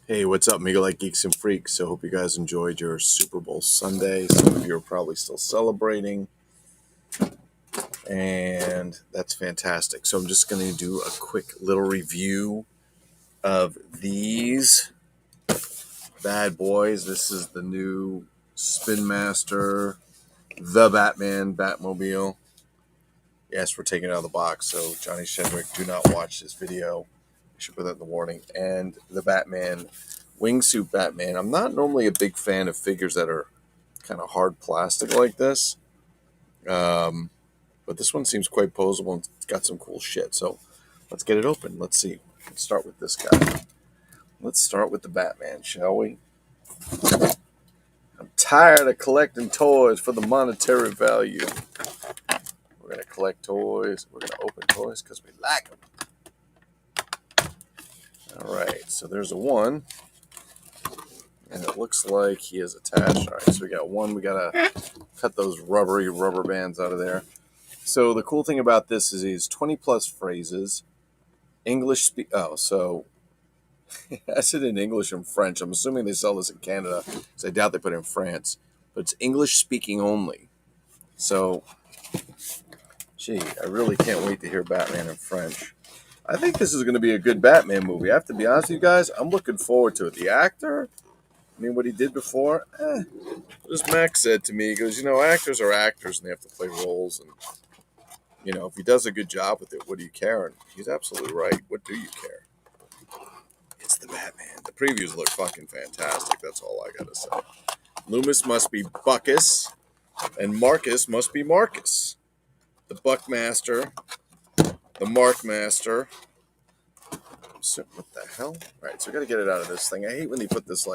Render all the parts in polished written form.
Hey, what's up, Amigo like Geeks and Freaks? So hope you guys enjoyed your Super Bowl Sunday. Some of you are probably still celebrating, and that's fantastic. So I'm just going to do a quick little review of these bad boys. This is the new Spin Master, the Batman Batmobile. Yes, we're taking it out of the box, so Johnny Shendrick, do not watch this video. I should put that in the warning. And the Batman, wingsuit Batman. I'm not normally a big fan of figures that are kind of hard plastic like this. But this one seems quite posable and it's got some cool shit. So let's get it open. Let's see. Let's start with this guy. Let's start with the Batman, shall we? I'm tired of collecting toys for the monetary value. We're going to collect toys. We're going to open toys because we like them. All right, so there's a one, and it looks like he is attached. All right, so we got one. We got to cut those rubber bands out of there. So the cool thing about this is he's 20 plus phrases, English so I said in English and French. I'm assuming they sell this in Canada, because I doubt they put it in France. But it's English speaking only. So, gee, I really can't wait to hear Batman in French. I think this is going to be a good Batman movie. I have to be honest with you guys. I'm looking forward to it. The actor, I mean, what he did before, as Max said to me, he goes, actors are actors and they have to play roles. And, if he does a good job with it, what do you care? And he's absolutely right. What do you care? It's the Batman. The previews look fucking fantastic. That's all I got to say. Loomis must be Buckus, and Marcus must be Marcus. The Buckmaster, the Markmaster. What the hell? All right, so I got to get it out of this thing. I hate when they put this,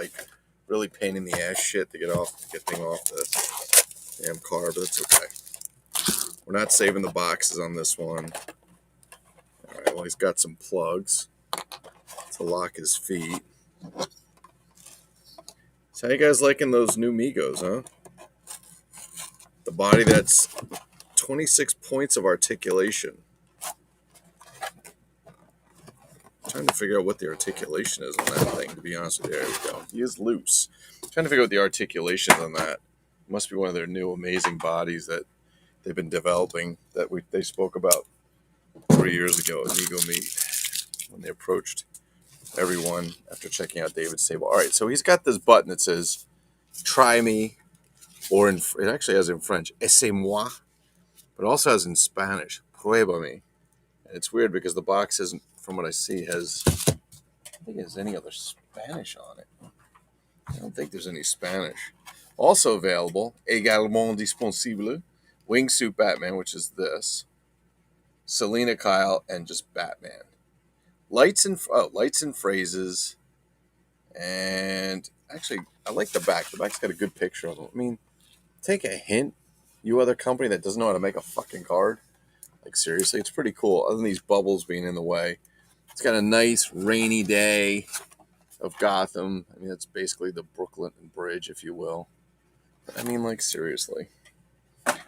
really pain in the ass shit to get thing off the damn car, but it's okay. We're not saving the boxes on this one. All right, well, he's got some plugs to lock his feet. So how you guys liking those new Migos, huh? The body that's 26 points of articulation. I'm trying to figure out what the articulation is on that thing, to be honest with you. There we go. He is loose. I'm trying to figure out the articulation on that. It must be one of their new amazing bodies that they've been developing that they spoke about 3 years ago at Ego Meet when they approached everyone after checking out David's table. All right, so he's got this button that says, try me, or it actually has in French, essayez-moi, but it also has in Spanish, pruébame. And it's weird because the box isn't, from what I see, I don't think it has any other Spanish on it. I don't think there's any Spanish. Also available, également disponible, Wingsuit Batman, which is this, Selena Kyle, and just Batman. Lights and phrases, and actually, I like the back. The back's got a good picture of him. I mean, take a hint, you other company that doesn't know how to make a fucking card. Like, seriously, it's pretty cool, other than these bubbles being in the way. It's got a nice rainy day of Gotham. I mean, that's basically the Brooklyn Bridge, if you will. But I mean, seriously.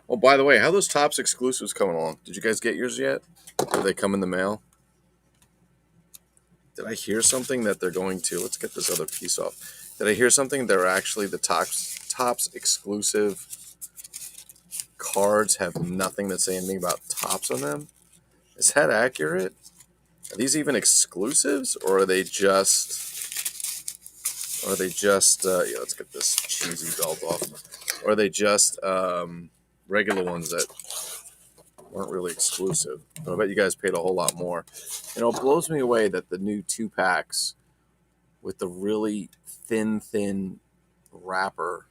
Oh, by the way, how are those Topps exclusives coming along? Did you guys get yours yet? Did they come in the mail? Did I hear something that they're going to... Let's get this other piece off. Did I hear something? They're actually the Topps exclusive cards have nothing that say anything about Topps on them? Is that accurate? Are these even exclusives, or are they just... yeah, let's get this cheesy belt off. Or are they just regular ones that weren't really exclusive? But I bet you guys paid a whole lot more. It blows me away that the new 2-packs with the really thin wrapper,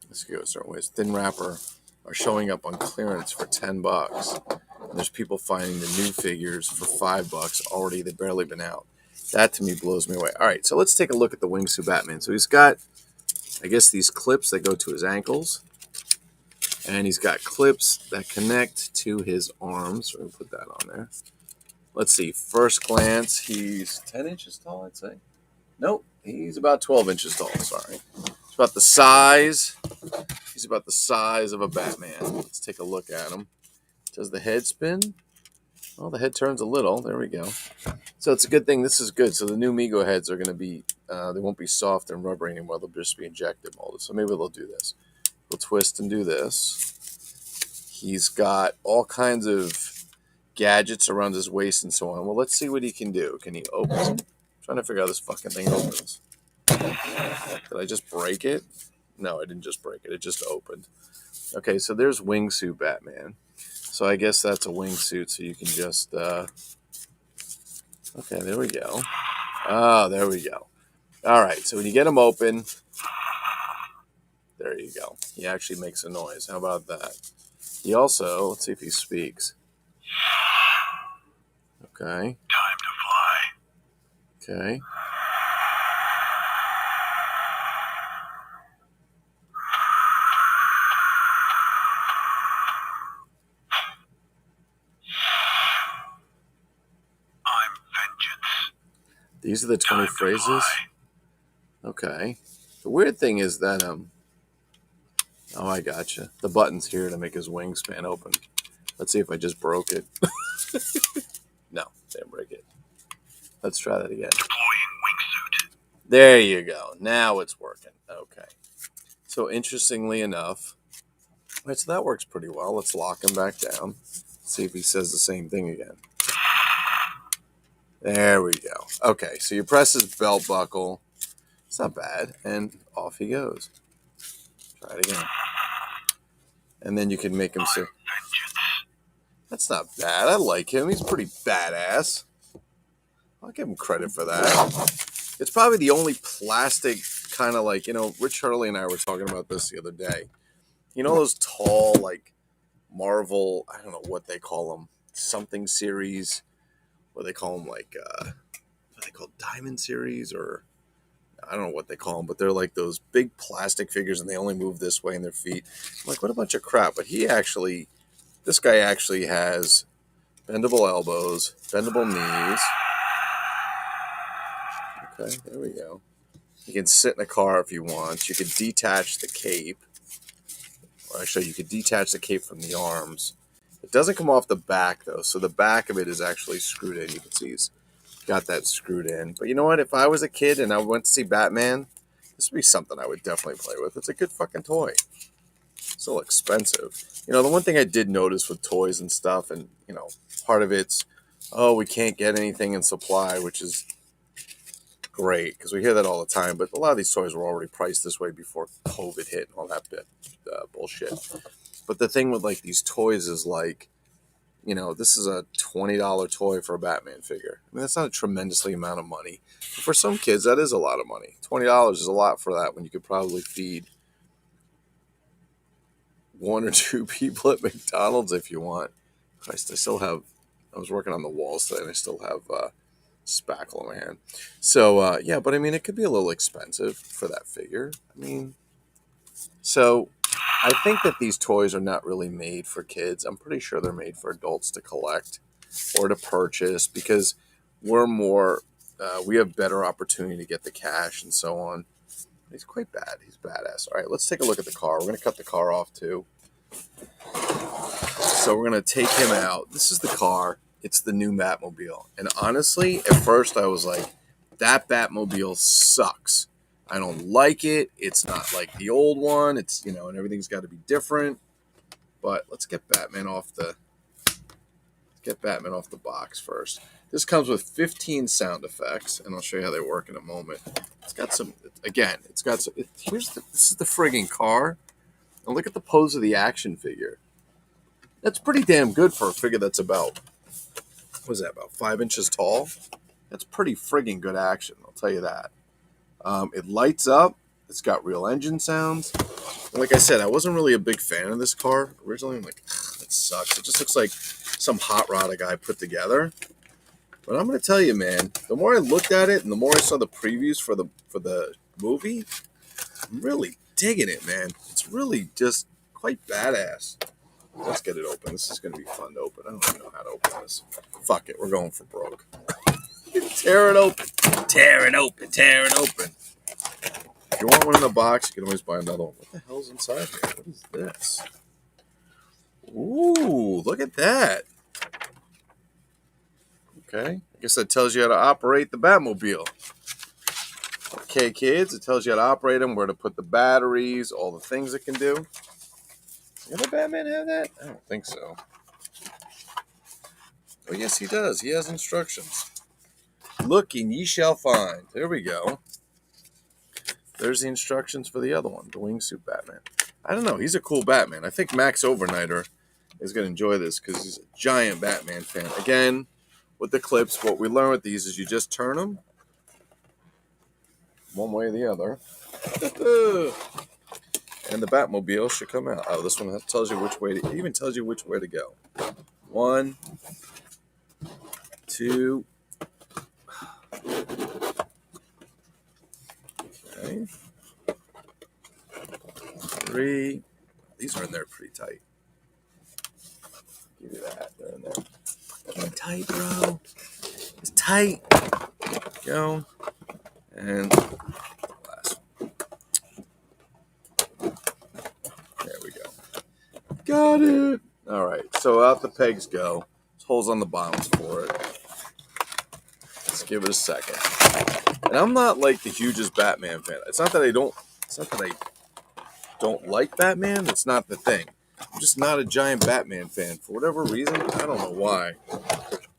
let's go a certain ways, thin wrapper, are showing up on clearance for $10. And there's people finding the new figures for $5 already. They've barely been out. That to me blows me away. All right, so let's take a look at the Wingsuit Batman. So he's got, I guess, these clips that go to his ankles. And he's got clips that connect to his arms. We're going to put that on there. Let's see. First glance, he's 10 inches tall, I'd say. Nope, he's about 12 inches tall. Sorry. It's about the size. He's about the size of a Batman. Let's take a look at him. Does the head spin? Well, the head turns a little. There we go. So it's a good thing. This is good. So the new Mego heads are going to be, they won't be soft and rubbery anymore. They'll just be injected molded. So maybe they'll do this. We'll twist and do this. He's got all kinds of gadgets around his waist and so on. Well, let's see what he can do. Can he open? I'm trying to figure out how this fucking thing opens. Did I just break it? No, I didn't just break it. It just opened. Okay, so there's Wingsuit Batman. So I guess that's a wingsuit, so you can just... okay, there we go. Oh, there we go. All right, so when you get him open... There you go. He actually makes a noise. How about that? He also... Let's see if he speaks. Okay. Time to fly. Okay. I'm vengeance. These are the 20 phrases. Okay. The weird thing is that oh, I gotcha. The button's here to make his wingspan open. Let's see if I just broke it. No, didn't break it. Let's try that again. Deploying wingsuit. There you go. Now it's working. Okay. So interestingly enough, right, so that works pretty well. Let's lock him back down. See if he says the same thing again. There we go. Okay, so you press his belt buckle. It's not bad. And off he goes. Try it again. And then you can make him say, that's not bad. I like him. He's pretty badass. I'll give him credit for that. It's probably the only plastic kind of like, Rich Hurley and I were talking about this the other day. You know those tall, like, Marvel, I don't know what they call them, something series, what they call them, like, what are they called, Diamond series, or I don't know what they call them, but they're like those big plastic figures and they only move this way in their feet. I'm like, what a bunch of crap. But this guy actually has bendable elbows, bendable knees. Okay, there we go. You can sit in a car if you want. You can detach the cape. Or actually, you could detach the cape from the arms. It doesn't come off the back, though. So the back of it is actually screwed in. You can see he's got that screwed in. But you know what? If I was a kid and I went to see Batman, this would be something I would definitely play with. It's a good fucking toy. Still expensive. The one thing I did notice with toys and stuff, and, part of it's, oh, we can't get anything in supply, which is great, because we hear that all the time, but a lot of these toys were already priced this way before COVID hit and all that bullshit. But the thing with, like, these toys is, like, this is a $20 toy for a Batman figure. I mean, that's not a tremendously amount of money. But for some kids, that is a lot of money. $20 is a lot for that when you could probably feed one or two people at McDonald's if you want. Christ, I was working on the walls today and I still have spackle in my hand. So, yeah, but I mean, it could be a little expensive for that figure. I mean, so I think that these toys are not really made for kids. I'm pretty sure they're made for adults to collect or to purchase because we have better opportunity to get the cash and so on. He's quite bad. He's badass. All right, let's take a look at the car. We're going to cut the car off too. So we're going to take him out. This is the car. It's the new Batmobile. And honestly, at first I was like, that Batmobile sucks. I don't like it. It's not like the old one. It's, and everything's got to be different. But let's get Batman off the box first. This comes with 15 sound effects, and I'll show you how they work in a moment. It's got some, again, this is the friggin' car. And look at the pose of the action figure. That's pretty damn good for a figure that's about 5 inches tall? That's pretty friggin' good action, I'll tell you that. It lights up. It's got real engine sounds. And like I said, I wasn't really a big fan of this car. Originally, I'm like, that sucks. It just looks like some hot rod a guy put together. But I'm going to tell you, man, the more I looked at it and the more I saw the previews for the movie, I'm really digging it, man. It's really just quite badass. Let's get it open. This is going to be fun to open. I don't even know how to open this. Fuck it. We're going for broke. Tear it open. Tear it open. Tear it open. If you want one in the box, you can always buy another one. What the hell's inside here? What is this? Ooh, look at that. Okay, I guess that tells you how to operate the Batmobile. Okay, kids, it tells you how to operate them, where to put the batteries, all the things it can do. Did the Batman have that? I don't think so. Oh, yes, he does. He has instructions. Look and ye shall find. There we go. There's the instructions for the other one, the wingsuit Batman. I don't know. He's a cool Batman. I think Max Overnighter is going to enjoy this because he's a giant Batman fan. Again, with the clips, what we learn with these is you just turn them one way or the other. And the Batmobile should come out. Oh, this one tells you which way to, it even tells you which way to go. 1, 2. Okay. 3. These are in there pretty tight. Give you that. They're in there. Fucking tight, bro. It's tight. Go. And last one. There we go. Got it. All right. So out the pegs go. There's holes on the bottoms for it. Let's give it a second. And I'm not like the hugest Batman fan. It's not that I don't like Batman. It's not the thing. I'm just not a giant Batman fan. For whatever reason, I don't know why.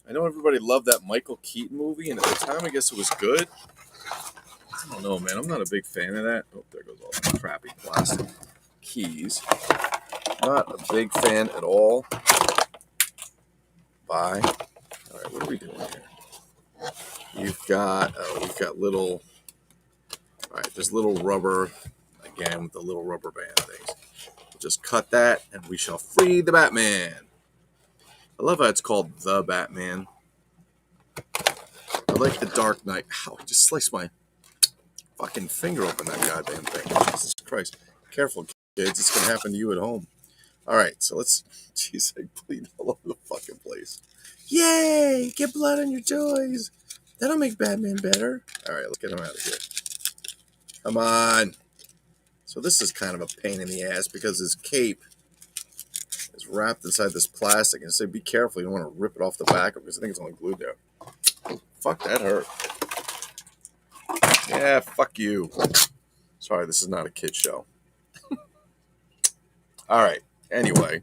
I know everybody loved that Michael Keaton movie, and at the time, I guess it was good. I don't know, man. I'm not a big fan of that. Oh, there goes all the crappy plastic keys. Not a big fan at all. Bye. All right, what are we doing here? We've got little. All right, there's little rubber. Again, with the little rubber band things. We'll just cut that, and we shall free the Batman. I love how it's called the Batman. I like the Dark Knight. Ow, I just sliced my fucking finger open that goddamn thing. Jesus Christ. Careful, kids. It's going to happen to you at home. All right, so let's... Jeez, I bleed all over the fucking place. Yay! Get blood on your toys. That'll make Batman better. All right, let's get him out of here. Come on. So this is kind of a pain in the ass because his cape is wrapped inside this plastic. And I say, be careful. You don't want to rip it off the back because I think it's only glued there. Fuck, that hurt. Yeah, fuck you. Sorry, this is not a kid show. All right. Anyway,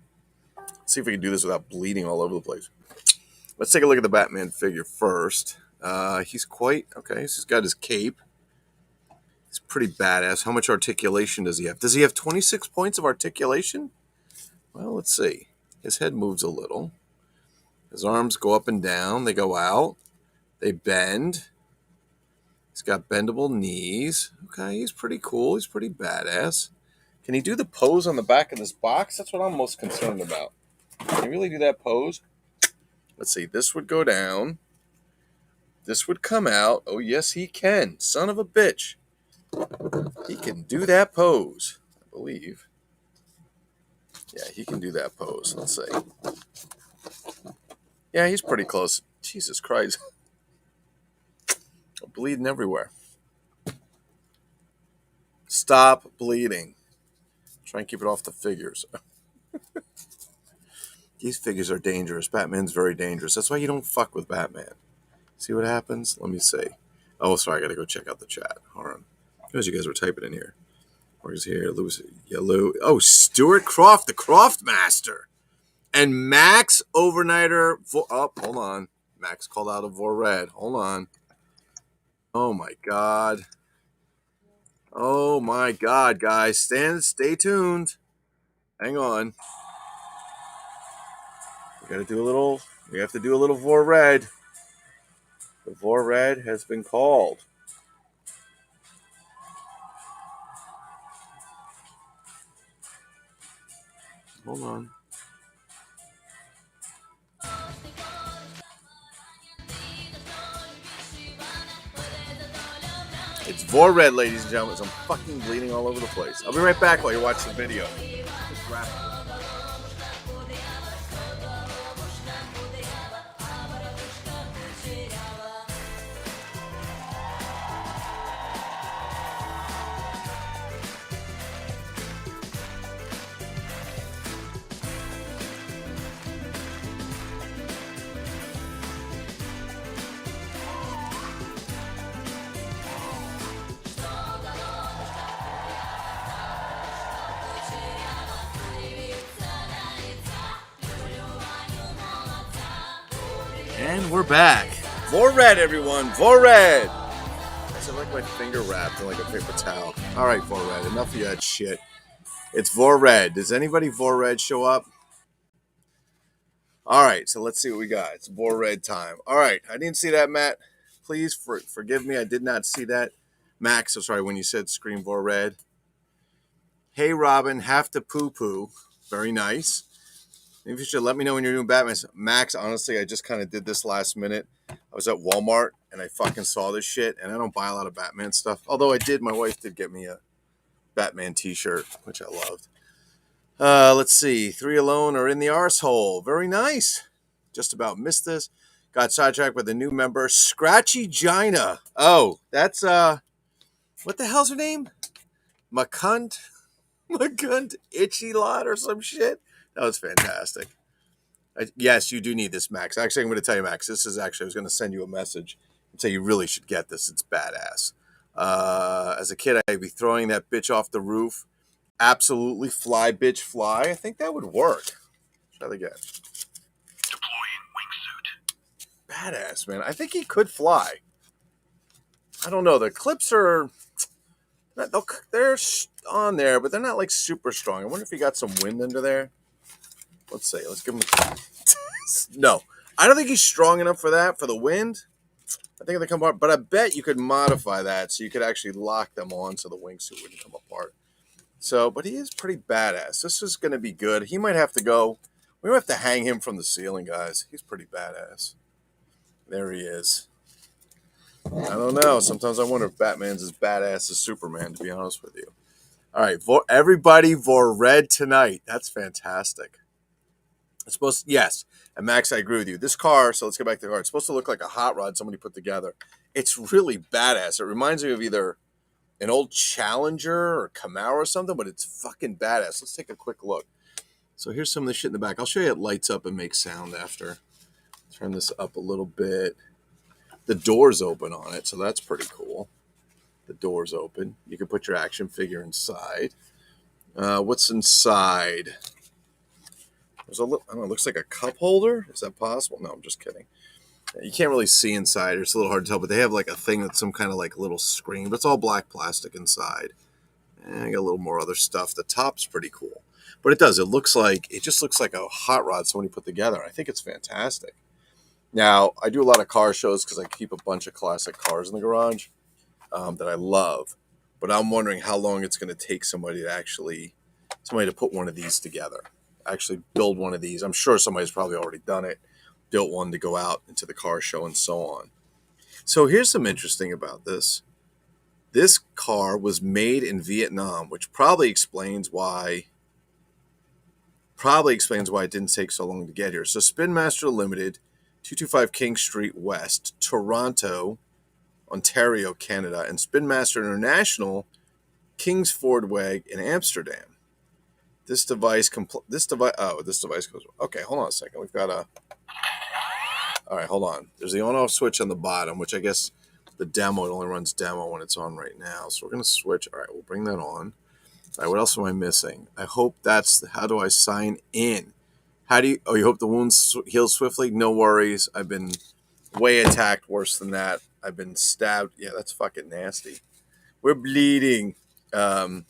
let's see if we can do this without bleeding all over the place. Let's take a look at the Batman figure first. He's quite okay. He's got his cape. He's pretty badass. How much articulation does he have? Does he have 26 points of articulation? Well, let's see. His head moves a little. His arms go up and down. They go out. They bend. He's got bendable knees. Okay, he's pretty cool. He's pretty badass. Can he do the pose on the back of this box? That's what I'm most concerned about. Can he really do that pose? Let's see. This would go down. This would come out. Oh, yes, he can. Son of a bitch. He can do that pose, I believe. Yeah, he can do that pose. Let's see. Yeah, he's pretty close. Jesus Christ. I'm bleeding everywhere. Stop bleeding. Try and keep it off the figures. These figures are dangerous. Batman's very dangerous. That's why you don't fuck with Batman. See what happens? Let me see. Oh, sorry. I got to go check out the chat. Hold on. As you guys were typing in here. Where's here? Lewis, yellow. Oh, Stuart Croft, the Croft Master. And Max Overnighter. Oh, hold on. Max called out a Vorred. Hold on. Oh, my God. Oh, my God, guys. Stay tuned. Hang on. We have to do a little Vorred. The Vorred has been called. Hold on. It's Vorred, ladies and gentlemen. So I'm fucking bleeding all over the place. I'll be right back while you watch the video. Just wrap it. And we're back. Vor Red, everyone. Vor Red. I sound like my finger wrapped in like a paper towel. All right, Vor Red. Enough of that shit. It's Vor Red. Does anybody Vor Red show up? All right, so let's see what we got. It's Vor Red time. All right, I didn't see that, Matt. Please forgive me. I did not see that. Max, I'm sorry, when you said scream Vor Red. Hey, Robin, have to poo-poo. Very nice. Maybe you should let me know when you're doing Batman. Max, honestly, I just kind of did this last minute. I was at Walmart, and I fucking saw this shit, and I don't buy a lot of Batman stuff. Although my wife did get me a Batman t-shirt, which I loved. Let's see. 3 Alone are in the arsehole. Very nice. Just about missed this. Got sidetracked with a new member, Scratchy Gina. Oh, that's, what the hell's her name? McCunt Itchy Lot or some shit. That was fantastic. Yes, you do need this, Max. Actually, I'm going to tell you, Max, this is actually, I was going to send you a message and say you really should get this. It's badass. As a kid, I'd be throwing that bitch off the roof. Absolutely fly, bitch, fly. I think that would work. Try that again. Deploying wingsuit. Badass, man. I think he could fly. I don't know. The clips are... They're on there, but they're not like super strong. I wonder if he got some wind under there. Let's see. Let's give him a... No. I don't think he's strong enough for that, for the wind. I think they come apart, but I bet you could modify that so you could actually lock them on so the wingsuit wouldn't come apart. So, but he is pretty badass. This is going to be good. He might have to go. We might have to hang him from the ceiling, guys. He's pretty badass. There he is. I don't know. Sometimes I wonder if Batman's as badass as Superman, to be honest with you. All right. Everybody Vor Red tonight. That's fantastic. It's supposed to, yes. And Max, I agree with you. This car, so let's get back to the car. It's supposed to look like a hot rod somebody put together. It's really badass. It reminds me of either an old Challenger or Camaro or something, but it's fucking badass. Let's take a quick look. So here's some of the shit in the back. I'll show you it lights up and makes sound after. Turn this up a little bit. The door's open on it, so that's pretty cool. The door's open. You can put your action figure inside. What's inside? There's a little, I don't know, it looks like a cup holder. Is that possible? No, I'm just kidding. You can't really see inside. It's a little hard to tell, but they have like a thing that's some kind of like little screen, but it's all black plastic inside. And I got a little more other stuff. The top's pretty cool, but it just looks like a hot rod somebody put together. I think it's fantastic. Now, I do a lot of car shows because I keep a bunch of classic cars in the garage that I love, but I'm wondering how long it's going to take somebody to put one of these together, actually build one of these. I'm sure somebody's probably already done it. Built one to go out into the car show and so on. So here's some interesting about this. This car was made in Vietnam, which probably explains why it didn't take so long to get here. So Spin Master Limited, 225 King Street West, Toronto, Ontario, Canada, and Spin Master International, Kingsford Weg in Amsterdam. This device goes. Okay, hold on a second. We've got a. All right, hold on. There's the on-off switch on the bottom, which I guess the demo, it only runs demo when it's on right now. So we're going to switch. All right, we'll bring that on. All right, what else am I missing? I hope how do I sign in? You hope the wounds heal swiftly? No worries. I've been way attacked worse than that. I've been stabbed. Yeah, that's fucking nasty. We're bleeding. I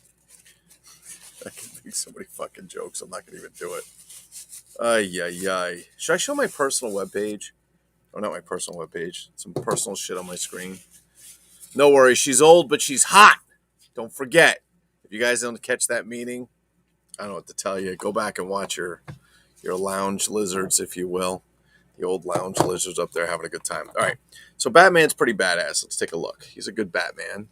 can make so many fucking jokes. I'm not going to even do it. Ay. Should I show my personal webpage? Oh, not my personal webpage. Some personal shit on my screen. No worries. She's old, but she's hot. Don't forget. If you guys don't catch that meeting, I don't know what to tell you. Go back and watch your lounge lizards, if you will. The old lounge lizards up there having a good time. All right. So Batman's pretty badass. Let's take a look. He's a good Batman.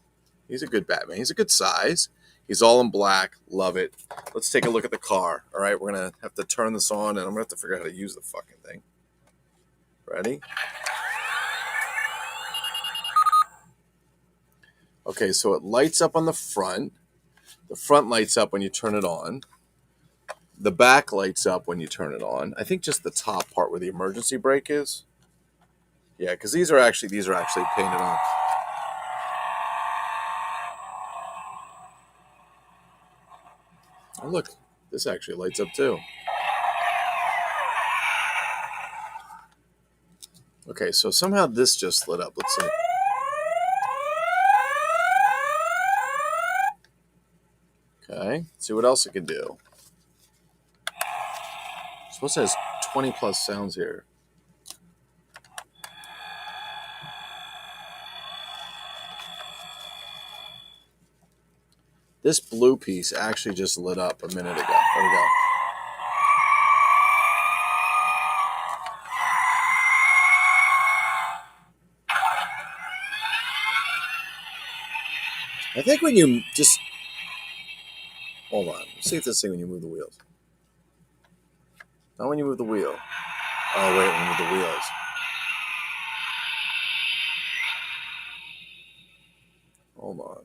He's a good size. He's all in black. Love it. Let's take a look at the car. All right. We're going to have to turn this on, and I'm going to have to figure out how to use the fucking thing. Ready? Okay, so it lights up on the front. The front lights up when you turn it on. The back lights up when you turn it on. I think just the top part where the emergency brake is. Yeah, because these are actually painted on. Oh, look. This actually lights up too. Okay, so somehow this just lit up. Let's see. Okay, let's see what else it can do. Suppose it has 20 plus sounds here. This blue piece actually just lit up a minute ago. There we go. I think when you just... Hold on. Let's see if this thing when you move the wheels. Not when you move the wheel. Oh, wait, when you move the wheels. Hold on.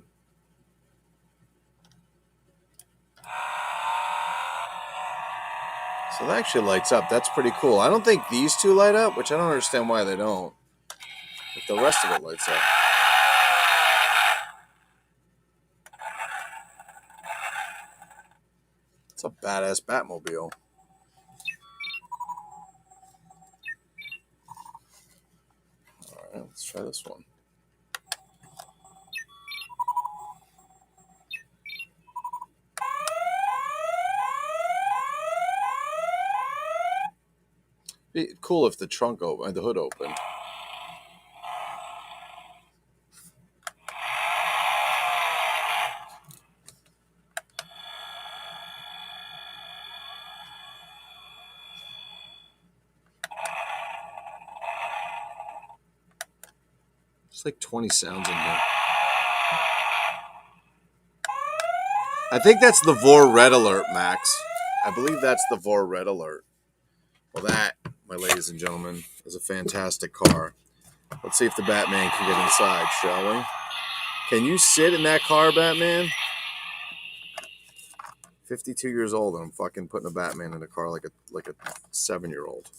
So that actually lights up. That's pretty cool. I don't think these two light up, which I don't understand why they don't. But the rest of it lights up. It's a badass Batmobile. All right, let's try this one. Be cool if the trunk opened, the hood opened. There's like 20 sounds in here. I think that's the Vor Red Alert, Max. I believe that's the Vor Red Alert. Well, that, my ladies and gentlemen, is a fantastic car. Let's see if the Batman can get inside, shall we? Can you sit in that car, Batman? 52 years old, and I'm fucking putting a Batman in a car like a 7-year-old.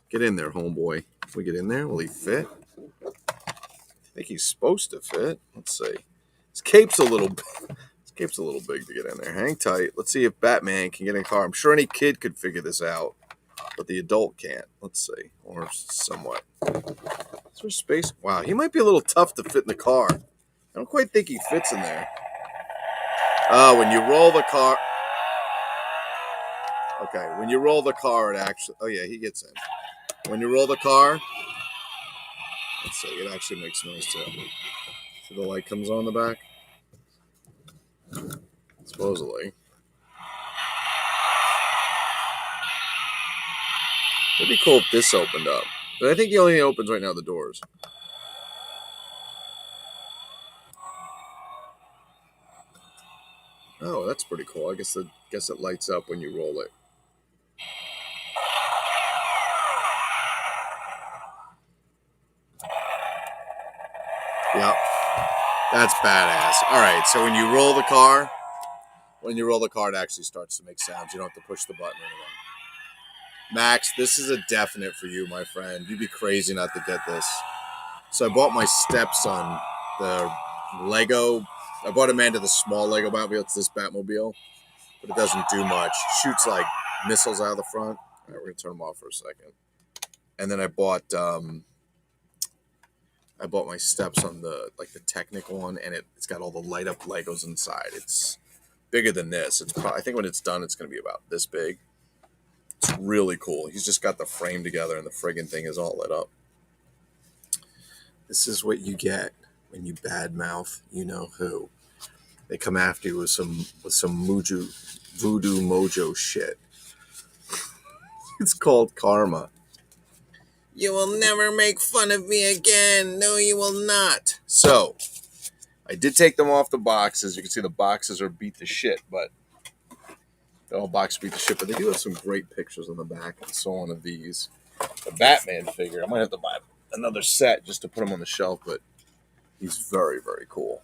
Get in there, homeboy. Can we get in there? Will he fit? I think he's supposed to fit. Let's see. His cape's a little big to get in there. Hang tight. Let's see if Batman can get in a car. I'm sure any kid could figure this out, but the adult can't. Let's see. Or somewhat. Is there space? Wow, he might be a little tough to fit in the car. I don't quite think he fits in there. When you roll the car... Okay, when you roll the car, it actually... Oh, yeah, he gets in. When you roll the car... Let's see, it actually makes noise, too. So the light comes on the back? Supposedly. It'd be cool if this opened up. But I think the only thing that opens right now are the doors. Oh, that's pretty cool. I guess it lights up when you roll it. Yep. That's badass. All right, so when you roll the car, it actually starts to make sounds. You don't have to push the button or anything. Max, this is a definite for you, my friend. You'd be crazy not to get this. So I bought my stepson the Lego. I bought Amanda the small Lego Batmobile. It's this Batmobile, but it doesn't do much. It shoots like missiles out of the front. All right, we're gonna turn them off for a second. And then I bought my stepson the technical one, and it's got all the light up Legos inside. It's bigger than this. It's probably, I think when it's done, it's gonna be about this big. It's really cool. He's just got the frame together, and the friggin' thing is all lit up. This is what you get when you badmouth you know who. They come after you with some voodoo mojo shit. It's called karma. You will never make fun of me again. No, you will not. So, I did take them off the boxes. You can see the boxes are beat to shit, but the whole box beat to shit. But they do have some great pictures on the back and so on of these. The Batman figure. I might have to buy another set just to put him on the shelf, but he's very, very cool.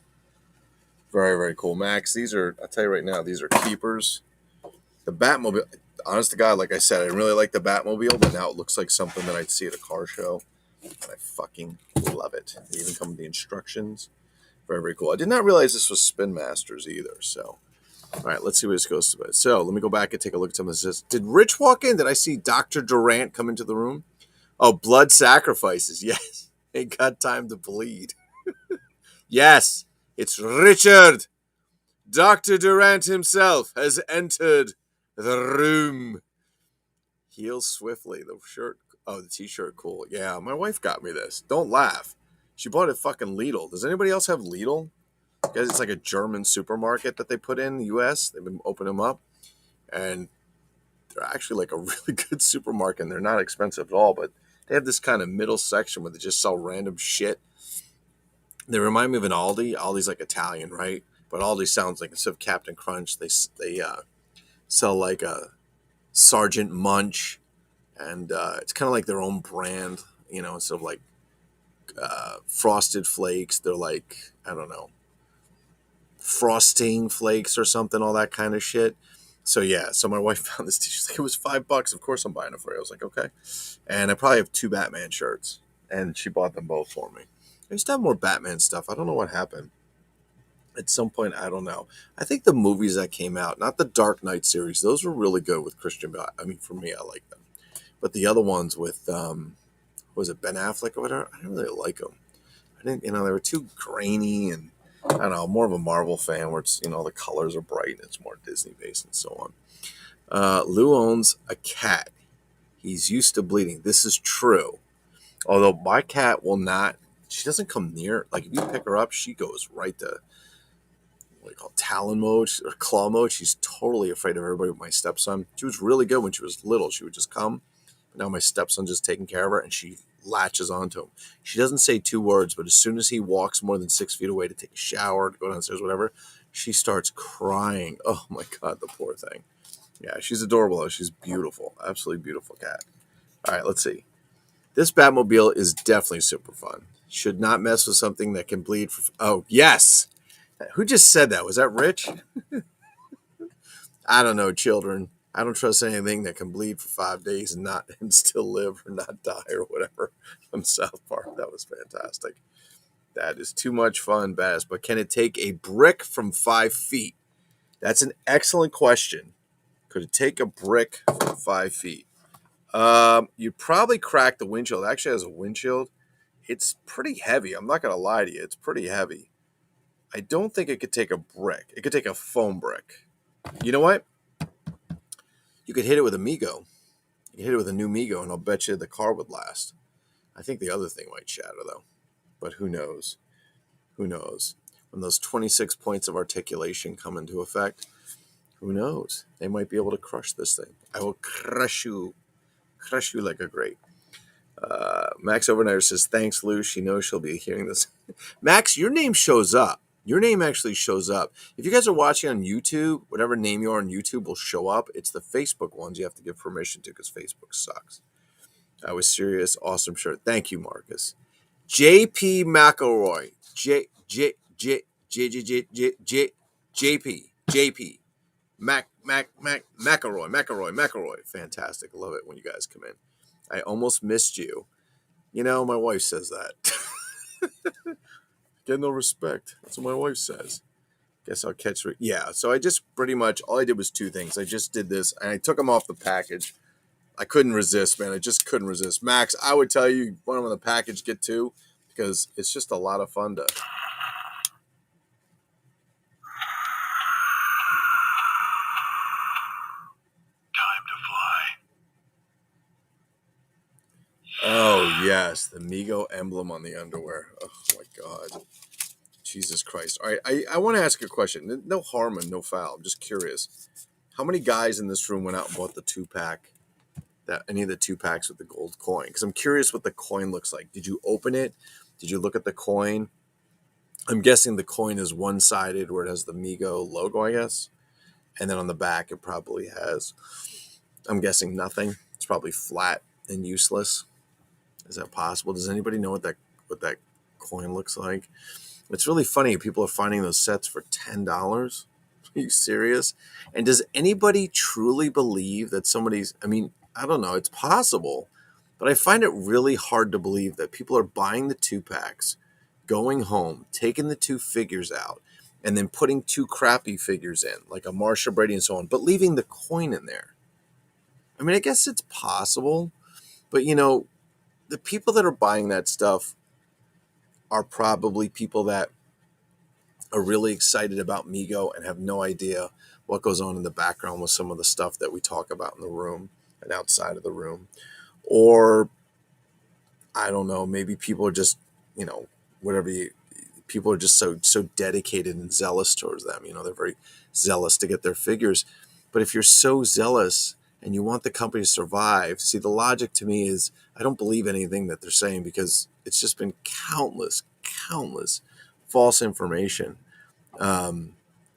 Very, very cool. Max, these are, I'll tell you right now, these are keepers. The Batmobile, honest to God, like I said, I didn't really like the Batmobile, but now it looks like something that I'd see at a car show. And I fucking love it. They even come with the instructions. Very, very cool. I did not realize this was Spin Masters either, so. All right, let's see what this goes to. So let me go back and take a look at some of this. Did Rich walk in? Did I see Dr. Durant come into the room? Oh, blood sacrifices. Yes. Ain't got time to bleed. Yes, it's Richard. Dr. Durant himself has entered the room. Heals swiftly. The shirt. Oh, the t-shirt. Cool. Yeah, my wife got me this. Don't laugh. She bought it fucking Lidl. Does anybody else have Lidl? Guys, it's like a German supermarket that they put in the U.S. They've been opening them up, and they're actually like a really good supermarket. And they're not expensive at all, but they have this kind of middle section where they just sell random shit. They remind me of an Aldi. Aldi's like Italian, right? But Aldi sounds like, instead of Captain Crunch, they sell like a Sergeant Munch, and it's kind of like their own brand, instead of like Frosted Flakes, they're like, I don't know, frosting flakes or something, all that kind of shit. So yeah, so my wife found this t-shirt. She's like, it was $5. Of course I'm buying it for you. I was like, okay. And I probably have 2 Batman shirts, and she bought them both for me. I used to have more Batman stuff. I don't know what happened. At some point, I don't know. I think the movies that came out, not the Dark Knight series, those were really good with Christian Bale. I mean, for me, I like them. But the other ones with, was it Ben Affleck or whatever? I didn't really like them. I didn't, they were too grainy, and I don't know. I'm more of a Marvel fan where it's, the colors are bright and it's more Disney based and so on. Lou owns a cat. He's used to bleeding. This is true. Although my cat will not, she doesn't come near. Like if you pick her up, she goes right to what do you call it, talon mode or claw mode. She's totally afraid of everybody with my stepson. She was really good when she was little. She would just come. But now my stepson just taking care of her, and she latches onto him. She doesn't say 2 words, but as soon as he walks more than 6 feet away to take a shower, to go downstairs, whatever, she starts crying. Oh my God, the poor thing. Yeah, she's adorable though. She's beautiful. Absolutely beautiful cat. All right, let's see. This Batmobile is definitely super fun. Should not mess with something that can bleed for... Oh, yes! Who just said that? Was that Rich? I don't know, children. I don't trust anything that can bleed for 5 days and still live or not die or whatever. From South Park. That was fantastic. That is too much fun, Bass. But can it take a brick from 5 feet? That's an excellent question. Could it take a brick from 5 feet? You'd probably crack the windshield. It actually has a windshield. It's pretty heavy. I'm not going to lie to you. It's pretty heavy. I don't think it could take a brick. It could take a foam brick. You know what? You could hit it with a Migo. You could hit it with a new Migo, and I'll bet you the car would last. I think the other thing might shatter, though. But who knows? Who knows? When those 26 points of articulation come into effect, who knows? They might be able to crush this thing. I will crush you like a grape. Max Overnighter says, thanks, Lou. She knows she'll be hearing this. Max, your name shows up. Your name actually shows up. If you guys are watching on YouTube, whatever name you are on YouTube will show up. It's the Facebook ones you have to give permission to because Facebook sucks. I was serious. Awesome shirt. Thank you, Marcus. JP McElroy. JP. McElroy. Fantastic. Love it when you guys come in. I almost missed you. My wife says that. Get no respect. That's what my wife says. Guess I'll catch her. Yeah, so I just pretty much, all I did was 2 things. I just did this, and I took them off the package. I couldn't resist, man. I just couldn't resist. Max, I would tell you, put them on the package, get 2, because it's just a lot of fun to... Time to fly. Oh, yes, the Migo emblem on the underwear. Oh, my God. Jesus Christ. All right, I want to ask a question. No harm and no foul. I'm just curious. How many guys in this room went out and bought the 2-pack? Any of the 2-packs with the gold coin? Because I'm curious what the coin looks like. Did you open it? Did you look at the coin? I'm guessing the coin is one-sided where it has the Migo logo, I guess. And then on the back, it probably has, I'm guessing, nothing. It's probably flat and useless. Is that possible? Does anybody know what that coin looks like? It's really funny. People are finding those sets for $10. Are you serious? And does anybody truly believe that somebody's, I mean, I don't know. It's possible. But I find it really hard to believe that people are buying the 2-packs, going home, taking the 2 figures out, and then putting 2 crappy figures in, like a Marsha Brady and so on, but leaving the coin in there. I mean, I guess it's possible. But, the people that are buying that stuff are probably people that are really excited about Migo and have no idea what goes on in the background with some of the stuff that we talk about in the room and outside of the room. Or I don't know, maybe people are just, whatever people are just so dedicated and zealous towards them. They're very zealous to get their figures. But if you're so zealous and you want the company to survive, see, the logic to me is I don't believe anything that they're saying, because it's just been countless false information,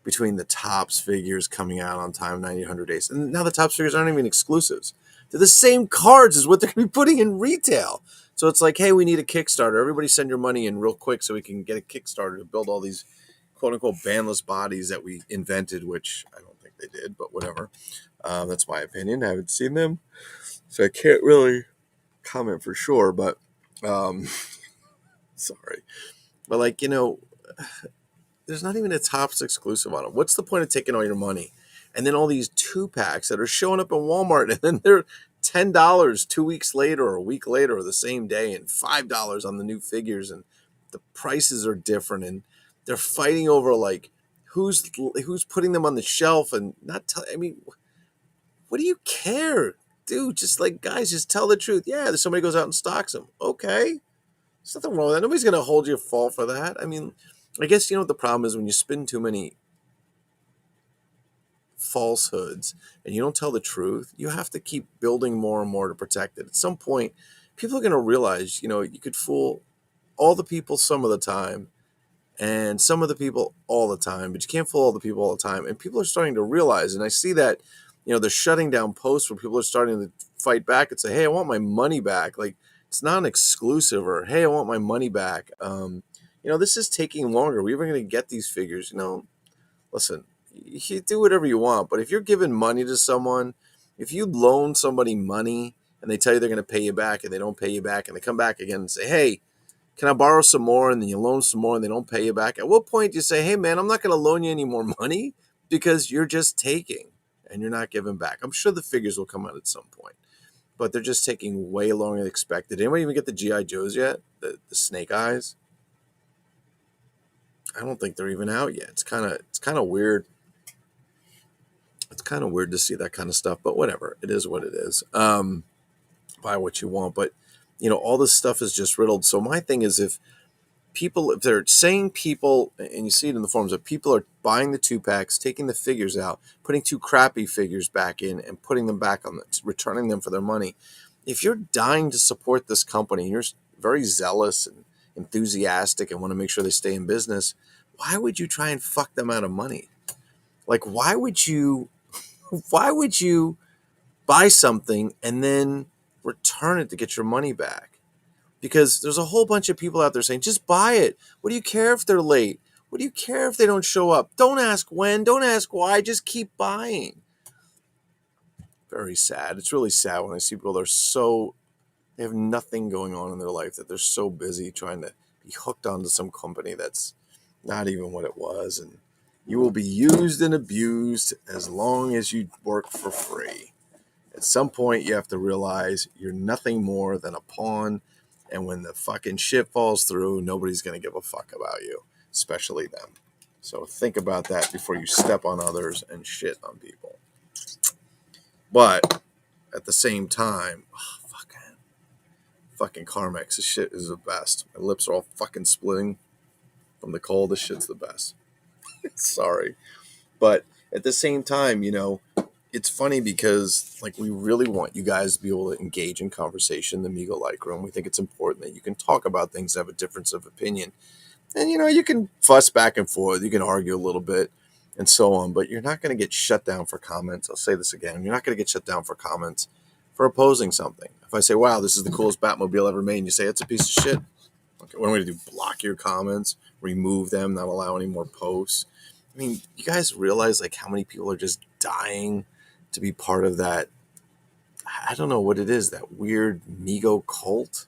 between the Topps figures coming out on time 900 days. And now the Topps figures aren't even exclusives. They're the same cards as what they're going to be putting in retail. So it's like, hey, we need a Kickstarter. Everybody send your money in real quick so we can get a Kickstarter to build all these quote-unquote bandless bodies that we invented, which I don't think they did, but whatever. That's my opinion. I haven't seen them, so I can't really comment for sure, but sorry. But there's not even a Topps exclusive on it. What's the point of taking all your money? And then all these 2-packs that are showing up in Walmart, and then they're $10 2 weeks later or a week later or the same day, and $5 on the new figures, and the prices are different, and they're fighting over who's putting them on the shelf and not I mean, what do you care? Dude, just guys, just tell the truth. Yeah, somebody goes out and stocks them. Okay. There's nothing wrong with that. Nobody's going to hold you at fault for that. I mean, I guess what the problem is when you spin too many falsehoods and you don't tell the truth, you have to keep building more and more to protect it. At some point, people are going to realize, you could fool all the people some of the time and some of the people all the time, but you can't fool all the people all the time. And people are starting to realize, and I see that, they're shutting down posts where people are starting to fight back and say, hey, I want my money back. It's not an exclusive, or, hey, I want my money back. This is taking longer. We're going to get these figures. Listen, you do whatever you want, but if you're giving money to someone, if you loan somebody money and they tell you they're going to pay you back and they don't pay you back, and they come back again and say, hey, can I borrow some more? And then you loan some more and they don't pay you back. At what point do you say, hey, man, I'm not going to loan you any more money, because you're just taking and you're not giving back? I'm sure the figures will come out at some point, but they're just taking way longer than expected. Anybody even get the G.I. Joes yet? The Snake Eyes? I don't think they're even out yet. It's kind of weird. It's kind of weird to see that kind of stuff, but whatever. It is what it is. Buy what you want, but all this stuff is just riddled. So my thing is, if they're saying people, and you see it in the forums, that people are buying the 2-packs, taking the figures out, putting 2 crappy figures back in, and putting them back on returning them for their money. If you're dying to support this company, and you're very zealous and enthusiastic and want to make sure they stay in business, why would you try and fuck them out of money? Why would you buy something and then return it to get your money back? Because there's a whole bunch of people out there saying, just buy it. What do you care if they're late? What do you care if they don't show up? Don't ask when, don't ask why, just keep buying. Very sad. It's really sad when I see people that they have nothing going on in their life, that they're so busy trying to be hooked onto some company that's not even what it was. And you will be used and abused as long as you work for free. At some point, you have to realize you're nothing more than a pawn. And when the fucking shit falls through, nobody's going to give a fuck about you, especially them. So think about that before you step on others and shit on people. But at the same time, fucking Carmex, this shit is the best. My lips are all fucking splitting from the cold. This shit's the best. Sorry. But at the same time, it's funny because we really want you guys to be able to engage in conversation in the Migo Like Room. We think it's important that you can talk about things that have a difference of opinion. And, you can fuss back and forth. You can argue a little bit and so on. But you're not going to get shut down for comments. I'll say this again. You're not going to get shut down for comments for opposing something. If I say, wow, this is the coolest Batmobile ever made, and you say, it's a piece of shit. Okay, what am I going to do? Block your comments? Remove them? Not allow any more posts? I mean, you guys realize how many people are just dying to be part of that? I don't know what it is, that weird Migo cult,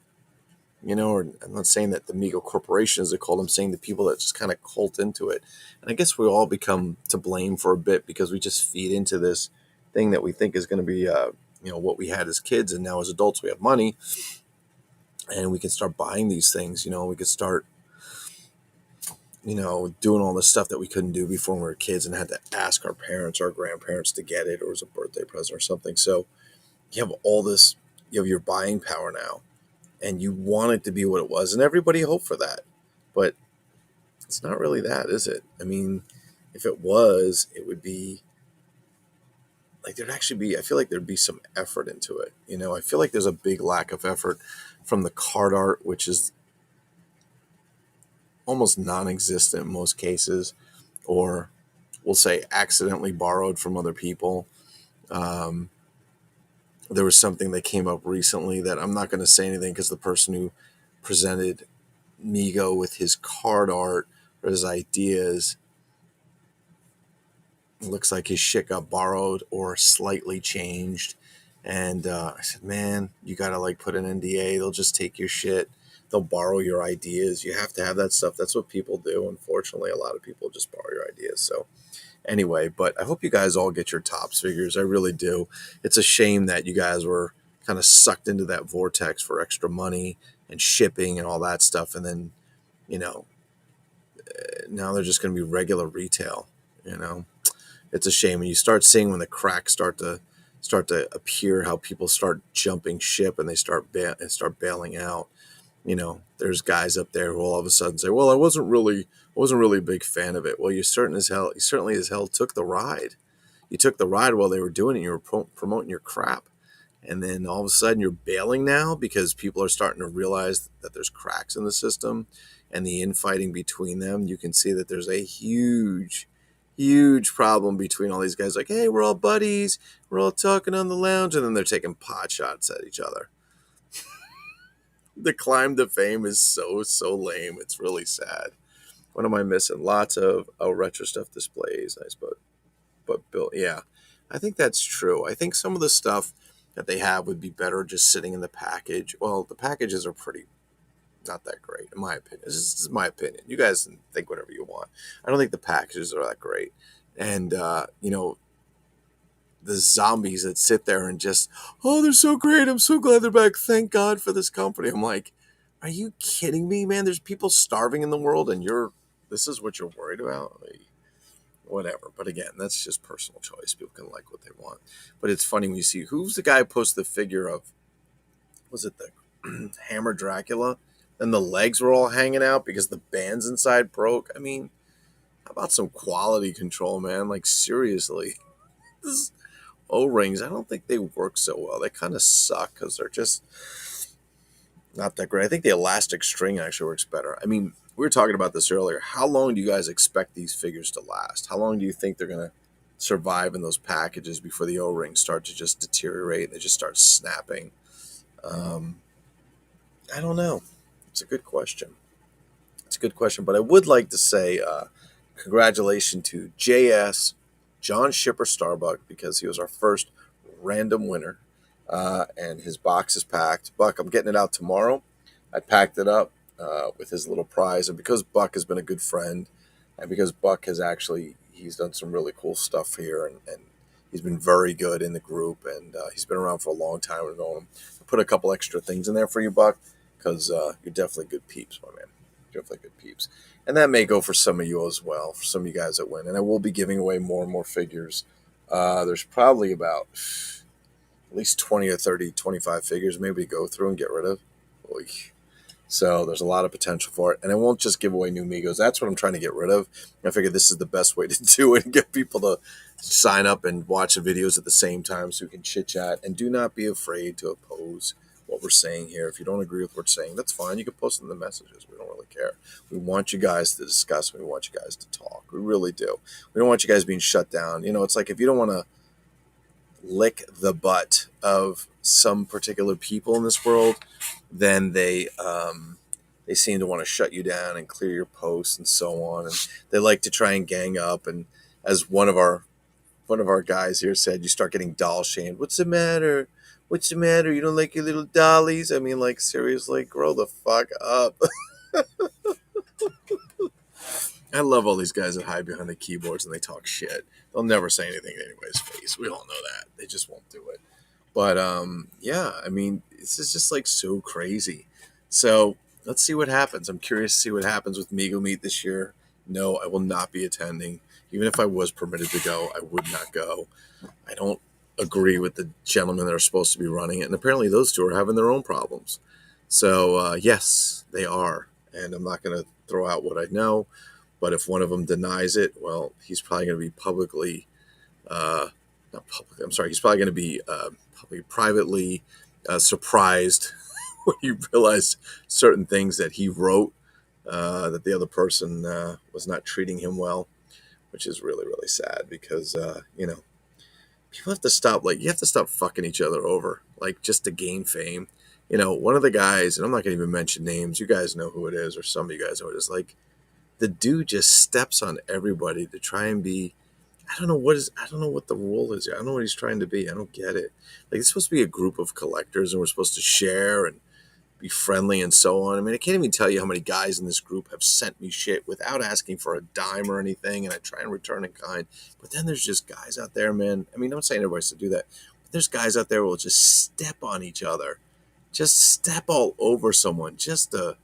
or I'm not saying that the Migo Corporation is a cult. I'm saying the people that just kind of cult into it. And I guess we all become to blame for a bit, because we just feed into this thing that we think is going to be, what we had as kids, and now as adults we have money. and we can start buying these things. We could start, doing all the stuff that we couldn't do before when we were kids and had to ask our parents or our grandparents to get it, or it was a birthday present or something. So you have all this, you have your buying power now, and you want it to be what it was, and everybody hoped for that, but it's not really that, is it? I mean, if it was, it would be like there'd actually be, I feel like there'd be some effort into it. I feel like there's a big lack of effort from the card art, which is almost non-existent in most cases, or we'll say accidentally borrowed from other people. Um, there was something that came up recently that I'm not going to say anything because the person who presented Migo with his card art or his ideas, looks like his shit got borrowed or slightly changed. And I said, man, you got to like put an NDA. They'll just take your shit. They'll borrow your ideas. You have to have that stuff. That's what people do. Unfortunately, a lot of people just borrow your ideas. So anyway, but I hope you guys all get your Tops figures. I really do. It's a shame that you guys were kind of sucked into that vortex for extra money and shipping and all that stuff. And then, you know, now they're just going to be regular retail, It's a shame when you start seeing when the cracks start to appear, how people start jumping ship and they start bailing out. There's guys up there who all of a sudden say, "Well, I wasn't really a big fan of it." Well, you certainly as hell took the ride. You took the ride while they were doing it. You were promoting your crap, and then all of a sudden you're bailing now because people are starting to realize that there's cracks in the system and the infighting between them. You can see that there's a huge problem between all these guys. Like, hey, we're all buddies, we're all talking on the lounge, and then they're taking pot shots at each other. The climb to fame is so lame. It's really sad. What am I missing? Lots of retro stuff displays. Nice, but Bill, yeah, I think that's true. I think some of the stuff that they have would be better just sitting in the package. Well, the packages are pretty not that great, in my opinion. This is my opinion. You guys can think whatever you want. I don't think the packages are that great. And the zombies that sit there and just, oh, they're so great. I'm so glad they're back. Thank God for this company. I'm like, are you kidding me, man? There's people starving in the world, and this is what you're worried about? Like, whatever. But again, that's just personal choice. People can like what they want. But it's funny when you see, who's the guy who posted the figure of, was it the Hammer Dracula? And the legs were all hanging out because the bands inside broke. I mean, how about some quality control, man? Like, seriously. This O-rings, I don't think they work so well. They kind of suck because they're just not that great. I think the elastic string actually works better. I mean, we were talking about this earlier. How long do you guys expect these figures to last? How long do you think they're going to survive in those packages before the O-rings start to just deteriorate and they just start snapping? Um, I don't know. It's a good question. But I would like to say congratulations to JS, John Shipper Starbuck, because he was our first random winner. And his box is packed. Buck, I'm getting it out tomorrow. I packed it up with his little prize. And because Buck has been a good friend, and because Buck he's done some really cool stuff here, and he's been very good in the group, and he's been around for a long time. We've known him. I put a couple extra things in there for you, Buck, because you're definitely good peeps, my man. Definitely good peeps. And that may go for some of you as well, for some of you guys that win. And I will be giving away more and more figures. There's probably about at least 20 or 30, 25 figures maybe to go through and get rid of. Oy. So there's a lot of potential for it. And I won't just give away new Migos. That's what I'm trying to get rid of. I figure this is the best way to do it and get people to sign up and watch the videos at the same time so we can chit chat. And do not be afraid to oppose what we're saying here. If you don't agree with what we're saying, that's fine. You can post in the messages. We don't really care. We want you guys to discuss. We want you guys to talk. We really do. We don't want you guys being shut down. It's like if you don't want to lick the butt of some particular people in this world, then they seem to want to shut you down and clear your posts and so on. And they like to try and gang up. And as one of our guys here said, you start getting doll shamed. What's the matter? What's the matter? You don't like your little dollies? I mean, like, seriously, grow the fuck up. I love all these guys that hide behind the keyboards and they talk shit. They'll never say anything to anybody's face. We all know that. They just won't do it. But yeah, I mean, this is just like so crazy. So let's see what happens. I'm curious to see what happens with Migo Meet this year. No, I will not be attending. Even if I was permitted to go, I would not go. I don't agree with the gentlemen that are supposed to be running it, and apparently those two are having their own problems. So yes, they are, and I'm not going to throw out what I know, but if one of them denies it, well, he's probably going to be publicly, not publicly. I'm sorry, he's probably going to be probably privately surprised when you realize certain things that he wrote that the other person was not treating him well, which is really really sad because people have to stop. Like, you have to stop fucking each other over, like, just to gain fame. One of the guys, and I'm not gonna even mention names. You guys know who it is, or some of you guys know who it is. Like, the dude just steps on everybody to try and be. I don't know what the rule is here. I don't know what he's trying to be. I don't get it. Like, it's supposed to be a group of collectors, and we're supposed to share and be friendly and so on. I mean, I can't even tell you how many guys in this group have sent me shit without asking for a dime or anything, and I try and return in kind. But then there's just guys out there, man. I mean, I'm not saying everybody's to do that, but there's guys out there who will just step on each other, just step all over someone, just I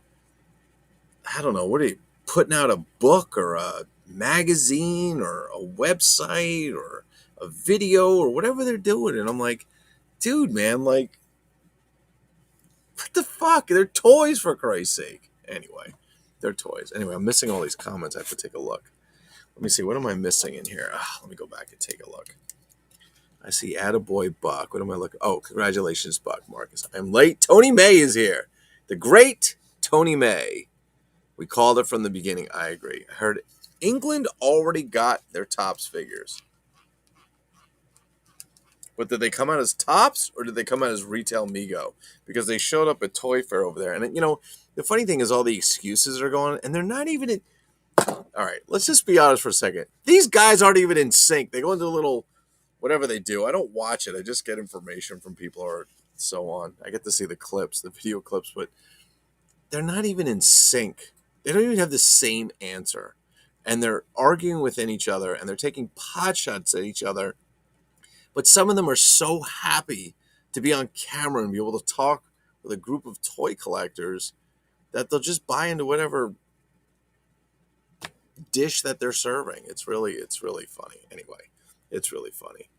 don't know, what are you putting out, a book or a magazine or a website or a video or whatever they're doing, and I'm like, dude, man, like, what the fuck? They're toys, for Christ's sake. Anyway, they're toys. Anyway, I'm missing all these comments. I have to take a look. Let me see. What am I missing in here? Let me go back and take a look. I see Attaboy Buck. What am I looking? Oh, congratulations, Buck Marcus. I'm late. Tony May is here. The great Tony May. We called it from the beginning. I agree. I heard England already got their tops figures. But did they come out as tops or did they come out as retail Mego? Because they showed up at Toy Fair over there. And, the funny thing is all the excuses are going, and they're not even in. All right, let's just be honest for a second. These guys aren't even in sync. They go into a little, whatever they do. I don't watch it. I just get information from people or so on. I get to see the clips, the video clips, but they're not even in sync. They don't even have the same answer. And they're arguing within each other, and they're taking pot shots at each other. But some of them are so happy to be on camera and be able to talk with a group of toy collectors that they'll just buy into whatever dish that they're serving. It's really funny. Anyway, it's really funny.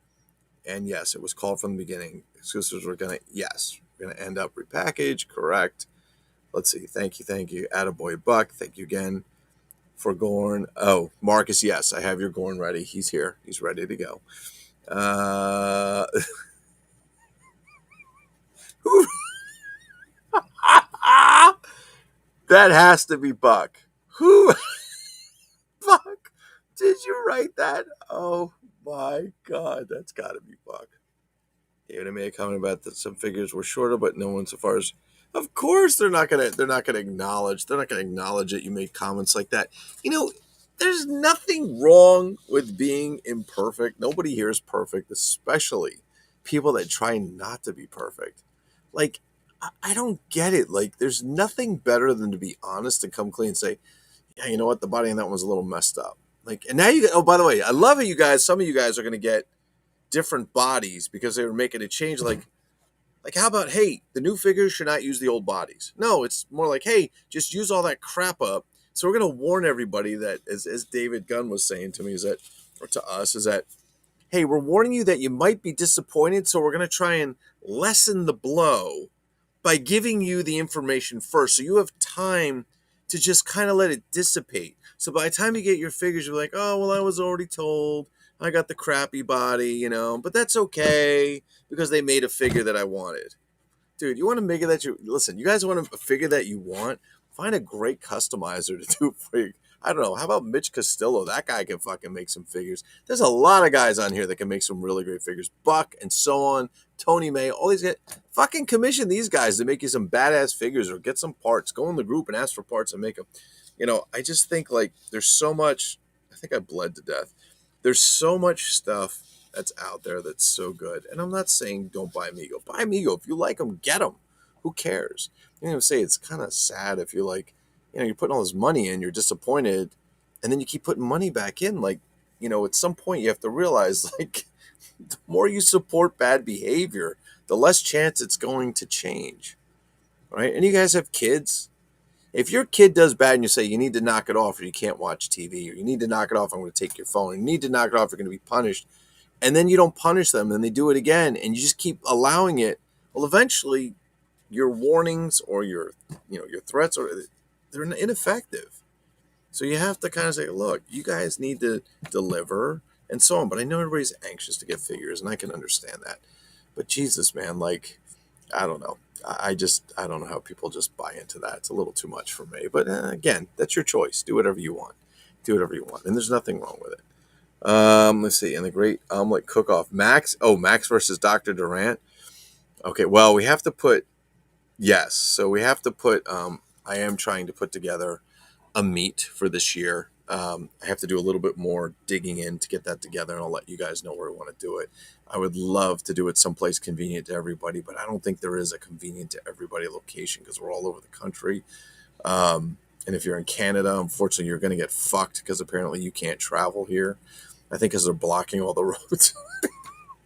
And yes, it was called from the beginning. Exclusives were we're gonna end up repackaged. Correct. Let's see. Thank you. Attaboy Buck. Thank you again for Gorn. Oh, Marcus, yes, I have your Gorn ready. He's here. He's ready to go. That has to be Buck. Who? Buck? Did you write that? Oh my God, that's got to be Buck. David made a comment about that some figures were shorter, but no one so far as. Of course, they're not gonna acknowledge. They're not gonna acknowledge it. You made comments like that. There's nothing wrong with being imperfect. Nobody here is perfect, especially people that try not to be perfect. Like, I don't get it. Like, there's nothing better than to be honest and come clean and say, yeah, you know what, the body on that one's a little messed up. Like, and now oh, by the way, I love it, you guys. Some of you guys are gonna get different bodies because they were making a change. Like, how about, hey, the new figures should not use the old bodies? No, it's more like, hey, just use all that crap up. So we're going to warn everybody that, as David Gunn was saying to me, or to us, is that, hey, we're warning you that you might be disappointed, so we're going to try and lessen the blow by giving you the information first. So you have time to just kind of let it dissipate. So by the time you get your figures, you're like, oh, well, I was already told. I got the crappy body, but that's okay because they made a figure that I wanted. Dude, you want to make it that listen, you guys want a figure that you want? Find a great customizer to do it for you. I don't know. How about Mitch Castillo? That guy can fucking make some figures. There's a lot of guys on here that can make some really great figures. Buck and so on. Tony May, all these guys. Fucking commission these guys to make you some badass figures or get some parts. Go in the group and ask for parts and make them. I just think, like, there's so much. I think I bled to death. There's so much stuff that's out there that's so good. And I'm not saying don't buy Mego. Buy Mego. If you like them, get them. Who cares? Say it's kind of sad if you're like, you're putting all this money in, you're disappointed, and then you keep putting money back in. Like, at some point you have to realize, like, the more you support bad behavior, the less chance it's going to change. right? And you guys have kids. If your kid does bad and you say you need to knock it off or you can't watch TV or you need to knock it off, I'm going to take your phone. You need to knock it off, you're going to be punished. And then you don't punish them and they do it again and you just keep allowing it. Well, eventually your warnings or your threats they're ineffective. So you have to kind of say, look, you guys need to deliver and so on. But I know everybody's anxious to get figures and I can understand that. But Jesus, man, like, I don't know. I don't know how people just buy into that. It's a little too much for me. But again, that's your choice. Do whatever you want. Do whatever you want. And there's nothing wrong with it. Let's see. And the great omelet cook-off. Max versus Dr. Durant. Okay, well, we have to put, yes. So we have to put, I am trying to put together a meet for this year. I have to do a little bit more digging in to get that together, and I'll let you guys know where I want to do it. I would love to do it someplace convenient to everybody, but I don't think there is a convenient to everybody location because we're all over the country. And if you're in Canada, unfortunately, you're going to get fucked because apparently you can't travel here. I think because they're blocking all the roads.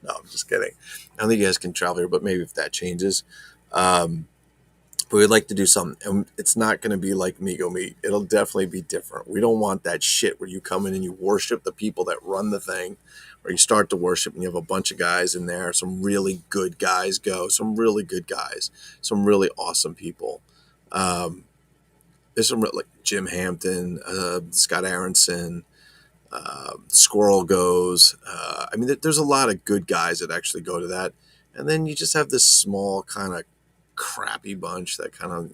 No, I'm just kidding. I don't think you guys can travel here, but maybe if that changes. But we'd like to do something, and it's not going to be like Migo Meet. It'll definitely be different. We don't want that shit where you come in and you worship the people that run the thing, or you start to worship and you have a bunch of guys in there. Some really good guys go. Some really good guys. Some really awesome people. Um, there's some like Jim Hampton, Scott Aronson, Squirrel goes. I mean, there's a lot of good guys that actually go to that, and then you just have this small kind of crappy bunch that kind of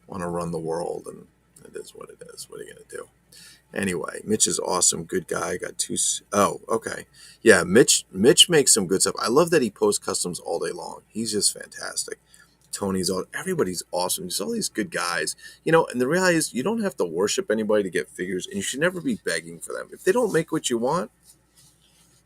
want to run the world, and it is what it is. What are you gonna do? Anyway, Mitch is awesome, good guy. Got two. Oh, okay, yeah. Mitch makes some good stuff. I love that he posts customs all day long. He's just fantastic. Everybody's awesome. There's all these good guys, and the reality is you don't have to worship anybody to get figures, and you should never be begging for them. If they don't make what you want,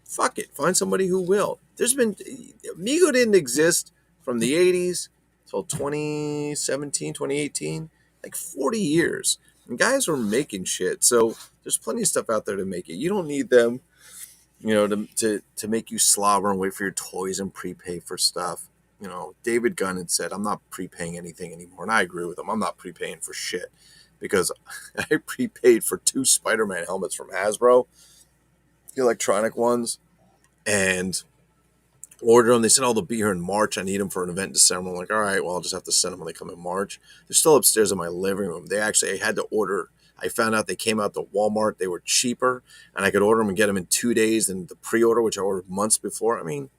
fuck it. Find somebody who will. Migo didn't exist from the 80s till 2017, 2018, like 40 years. And guys were making shit. So there's plenty of stuff out there to make it. You don't need them, to make you slobber and wait for your toys and prepay for stuff. David Gunn had said, I'm not prepaying anything anymore. And I agree with him. I'm not prepaying for shit because I prepaid for 2 Spider-Man helmets from Hasbro, the electronic ones, and ordered them. They said, they'll be here in March. I need them for an event in December. I'm like, all right, well, I'll just have to send them when they come in March. They're still upstairs in my living room. I had to order. I found out they came out to Walmart. They were cheaper, and I could order them and get them in 2 days than the pre-order, which I ordered months before. I mean,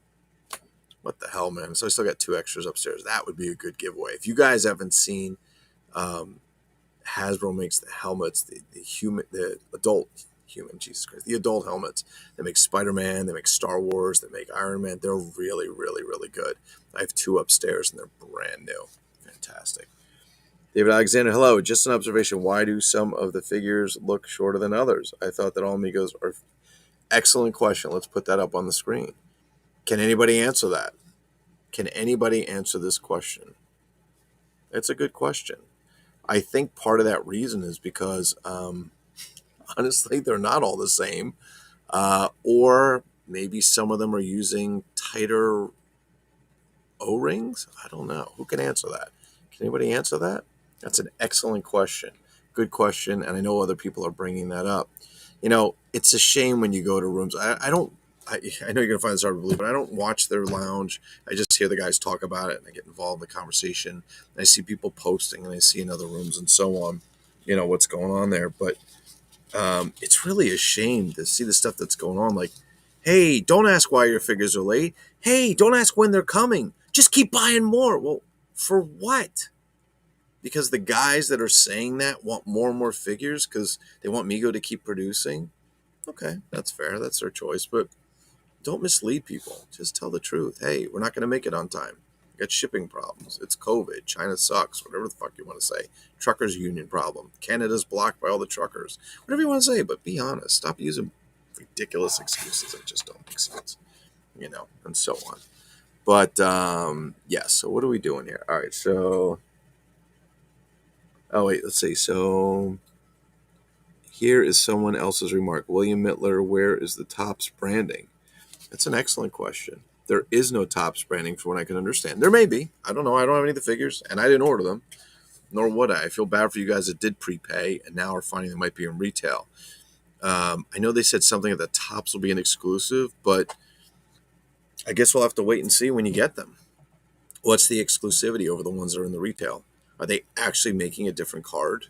what the hell, man? So I still got 2 extras upstairs. That would be a good giveaway. If you guys haven't seen, Hasbro makes the helmets, the adult human, Jesus Christ, the adult helmets. They make Spider-Man, they make Star Wars, they make Iron Man. They're really, really, really good. I have 2 upstairs and they're brand new. Fantastic. David Alexander, hello. Just an observation. Why do some of the figures look shorter than others? I thought that all Amigos are... Excellent question. Let's put that up on the screen. Can anybody answer that? Can anybody answer this question? It's a good question. I think part of that reason is because, honestly, they're not all the same. Or maybe some of them are using tighter O-rings. I don't know. Who can answer that? Can anybody answer that? That's an excellent question. Good question. And I know other people are bringing that up. It's a shame when you go to rooms. I know you're going to find this hard to believe, but I don't watch their lounge. I just hear the guys talk about it and I get involved in the conversation. And I see people posting and I see in other rooms and so on, what's going on there. But it's really a shame to see the stuff that's going on. Like, hey, don't ask why your figures are late. Hey, don't ask when they're coming. Just keep buying more. Well, for what? Because the guys that are saying that want more and more figures because they want Migo to keep producing. Okay, that's fair. That's their choice. But don't mislead people. Just tell the truth. Hey, we're not going to make it on time. We got shipping problems. It's COVID. China sucks. Whatever the fuck you want to say. Truckers union problem. Canada's blocked by all the truckers. Whatever you want to say, but be honest. Stop using ridiculous excuses that just don't make sense. And so on. But, yes. So what are we doing here? All right. So, let's see. So here is someone else's remark. William Mittler, where is the Topps branding? That's an excellent question. There is no Topps branding for what I can understand. There may be. I don't know. I don't have any of the figures, and I didn't order them, nor would I. I feel bad for you guys that did prepay and now are finding they might be in retail. I know they said something that the Topps will be an exclusive, but I guess we'll have to wait and see when you get them. What's the exclusivity over the ones that are in the retail? Are they actually making a different card?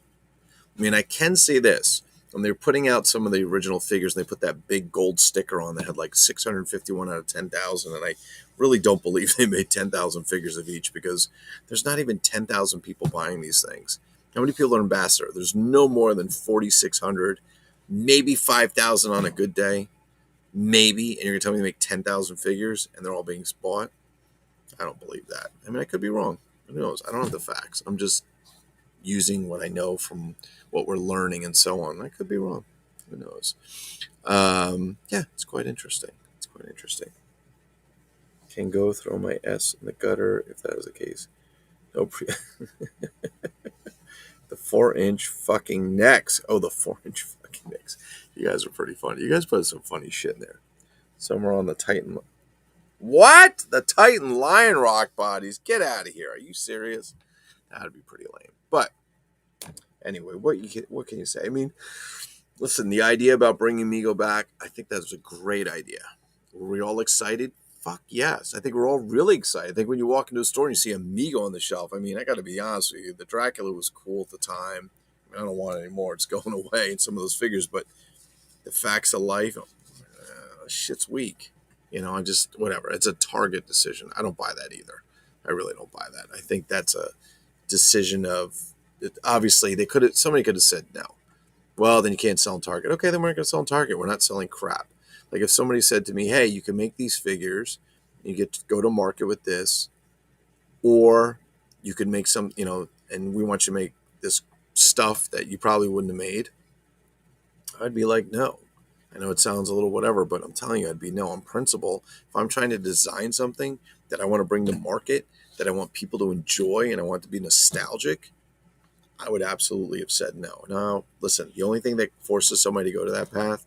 I mean, I can say this. When they were putting out some of the original figures, they put that big gold sticker on that had like 651 out of 10,000. And I really don't believe they made 10,000 figures of each because there's not even 10,000 people buying these things. How many people are ambassador? There's no more than 4,600, maybe 5,000 on a good day. Maybe. And you're going to tell me they make 10,000 figures and they're all being bought? I don't believe that. I mean, I could be wrong. Who knows? I don't have the facts. I'm just using what I know from what we're learning and so on. I could be wrong. Who knows? Yeah, it's quite interesting. It's quite interesting. Can go throw my S in the gutter if that is the case. No the 4-inch fucking necks. Oh, the 4-inch fucking necks. You guys are pretty funny. You guys put some funny shit in there. Somewhere on the Titan. What? The Titan Lion Rock bodies? Get out of here. Are you serious? That'd be pretty lame. But anyway, what can you say? I mean, listen, the idea about bringing Mego back, I think that was a great idea. Were we all excited? Fuck yes. I think we're all really excited. I think when you walk into a store and you see a Mego on the shelf, I mean, I got to be honest with you, the Dracula was cool at the time. I mean, I don't want it anymore. It's going away in some of those figures, but the facts of life, shit's weak. You know, I just, whatever. It's a Target decision. I don't buy that either. I really don't buy that. I think that's a decision of, obviously, somebody could have said no. Well, then you can't sell in Target. Okay, then we're not going to sell in Target. We're not selling crap. Like if somebody said to me, hey, you can make these figures, you get to go to market with this, or you could make some, and we want you to make this stuff that you probably wouldn't have made, I'd be like, no. I know it sounds a little whatever, but I'm telling you, I'd be no on principle. If I'm trying to design something that I want to bring to market, that I want people to enjoy, and I want it to be nostalgic, I would absolutely have said no. Now, listen, the only thing that forces somebody to go to that path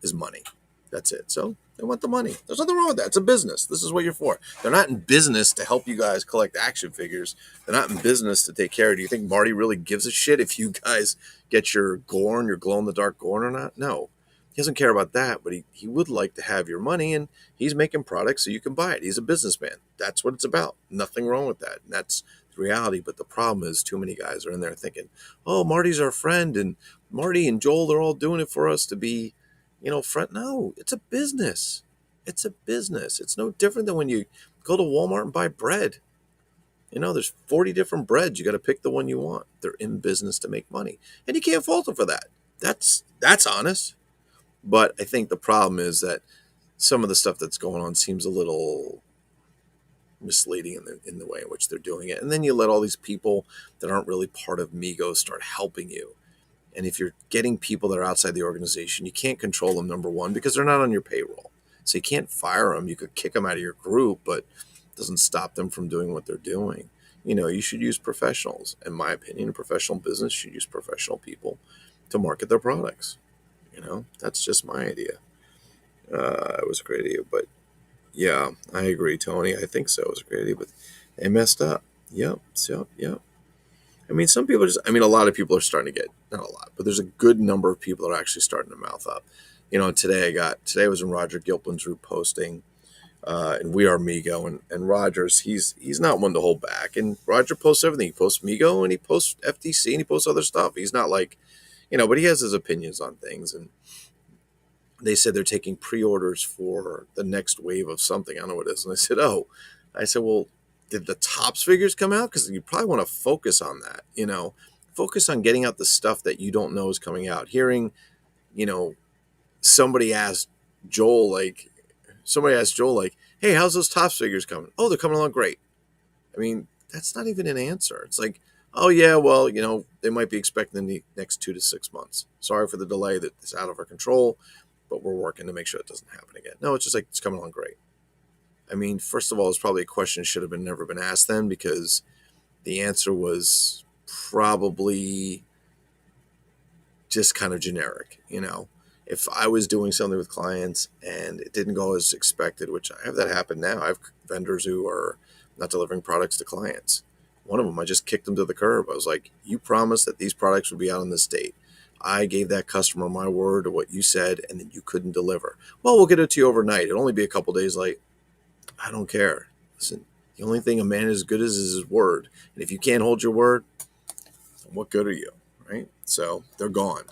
is money. That's it. So they want the money. There's nothing wrong with that. It's a business. This is what you're for. They're not in business to help you guys collect action figures. They're not in business to take care of. Do you think Marty really gives a shit if you guys get your Gorn, your glow-in-the-dark Gorn or not? No. He doesn't care about that, but he would like to have your money, and he's making products so you can buy it. He's a businessman. That's what it's about. Nothing wrong with that. And that's the reality. But the problem is too many guys are in there thinking, oh, Marty's our friend, and Marty and Joel, they're all doing it for us to be, friend. No, it's a business. It's a business. It's no different than when you go to Walmart and buy bread. There's 40 different breads. You got to pick the one you want. They're in business to make money. And you can't fault them for that. That's honest. But I think the problem is that some of the stuff that's going on seems a little misleading in the way in which they're doing it. And then you let all these people that aren't really part of Mego start helping you. And if you're getting people that are outside the organization, you can't control them, number one, because they're not on your payroll. So you can't fire them. You could kick them out of your group, but it doesn't stop them from doing what they're doing. You should use professionals. In my opinion, a professional business should use professional people to market their products. That's just my idea. It was a great idea, but yeah, I agree, Tony. I think so. It was a great idea, but they messed up. Yep. I mean, a lot of people are starting to get, not a lot, but there's a good number of people that are actually starting to mouth up. Today I was in Roger Gilpin's group posting, and We Are Mego, and Roger's, he's not one to hold back. And Roger posts everything. He posts Mego, and he posts FTC, and he posts other stuff. He's not like, but he has his opinions on things. And they said they're taking pre-orders for the next wave of something. I don't know what it is. And I said, well, did the Topps figures come out? Because you probably want to focus on that, focus on getting out the stuff that you don't know is coming out. Hearing, somebody asked Joel, like, hey, how's those Topps figures coming? Oh, they're coming along great. I mean, that's not even an answer. It's like, oh, yeah, well, they might be expecting in the next 2 to 6 months. Sorry for the delay, that it's out of our control, but we're working to make sure it doesn't happen again. No, it's just like, it's coming along great. I mean, first of all, it's probably a question should have never been asked then, because the answer was probably just kind of generic. if I was doing something with clients and it didn't go as expected, which I have that happen now. I have vendors who are not delivering products to clients. One of them, I just kicked them to the curb. I was like, you promised that these products would be out on this date. I gave that customer my word of what you said, and then you couldn't deliver. Well, we'll get it to you overnight. It'll only be a couple days late. I don't care. Listen, the only thing a man is good as is his word. And if you can't hold your word, what good are you? Right? So they're gone.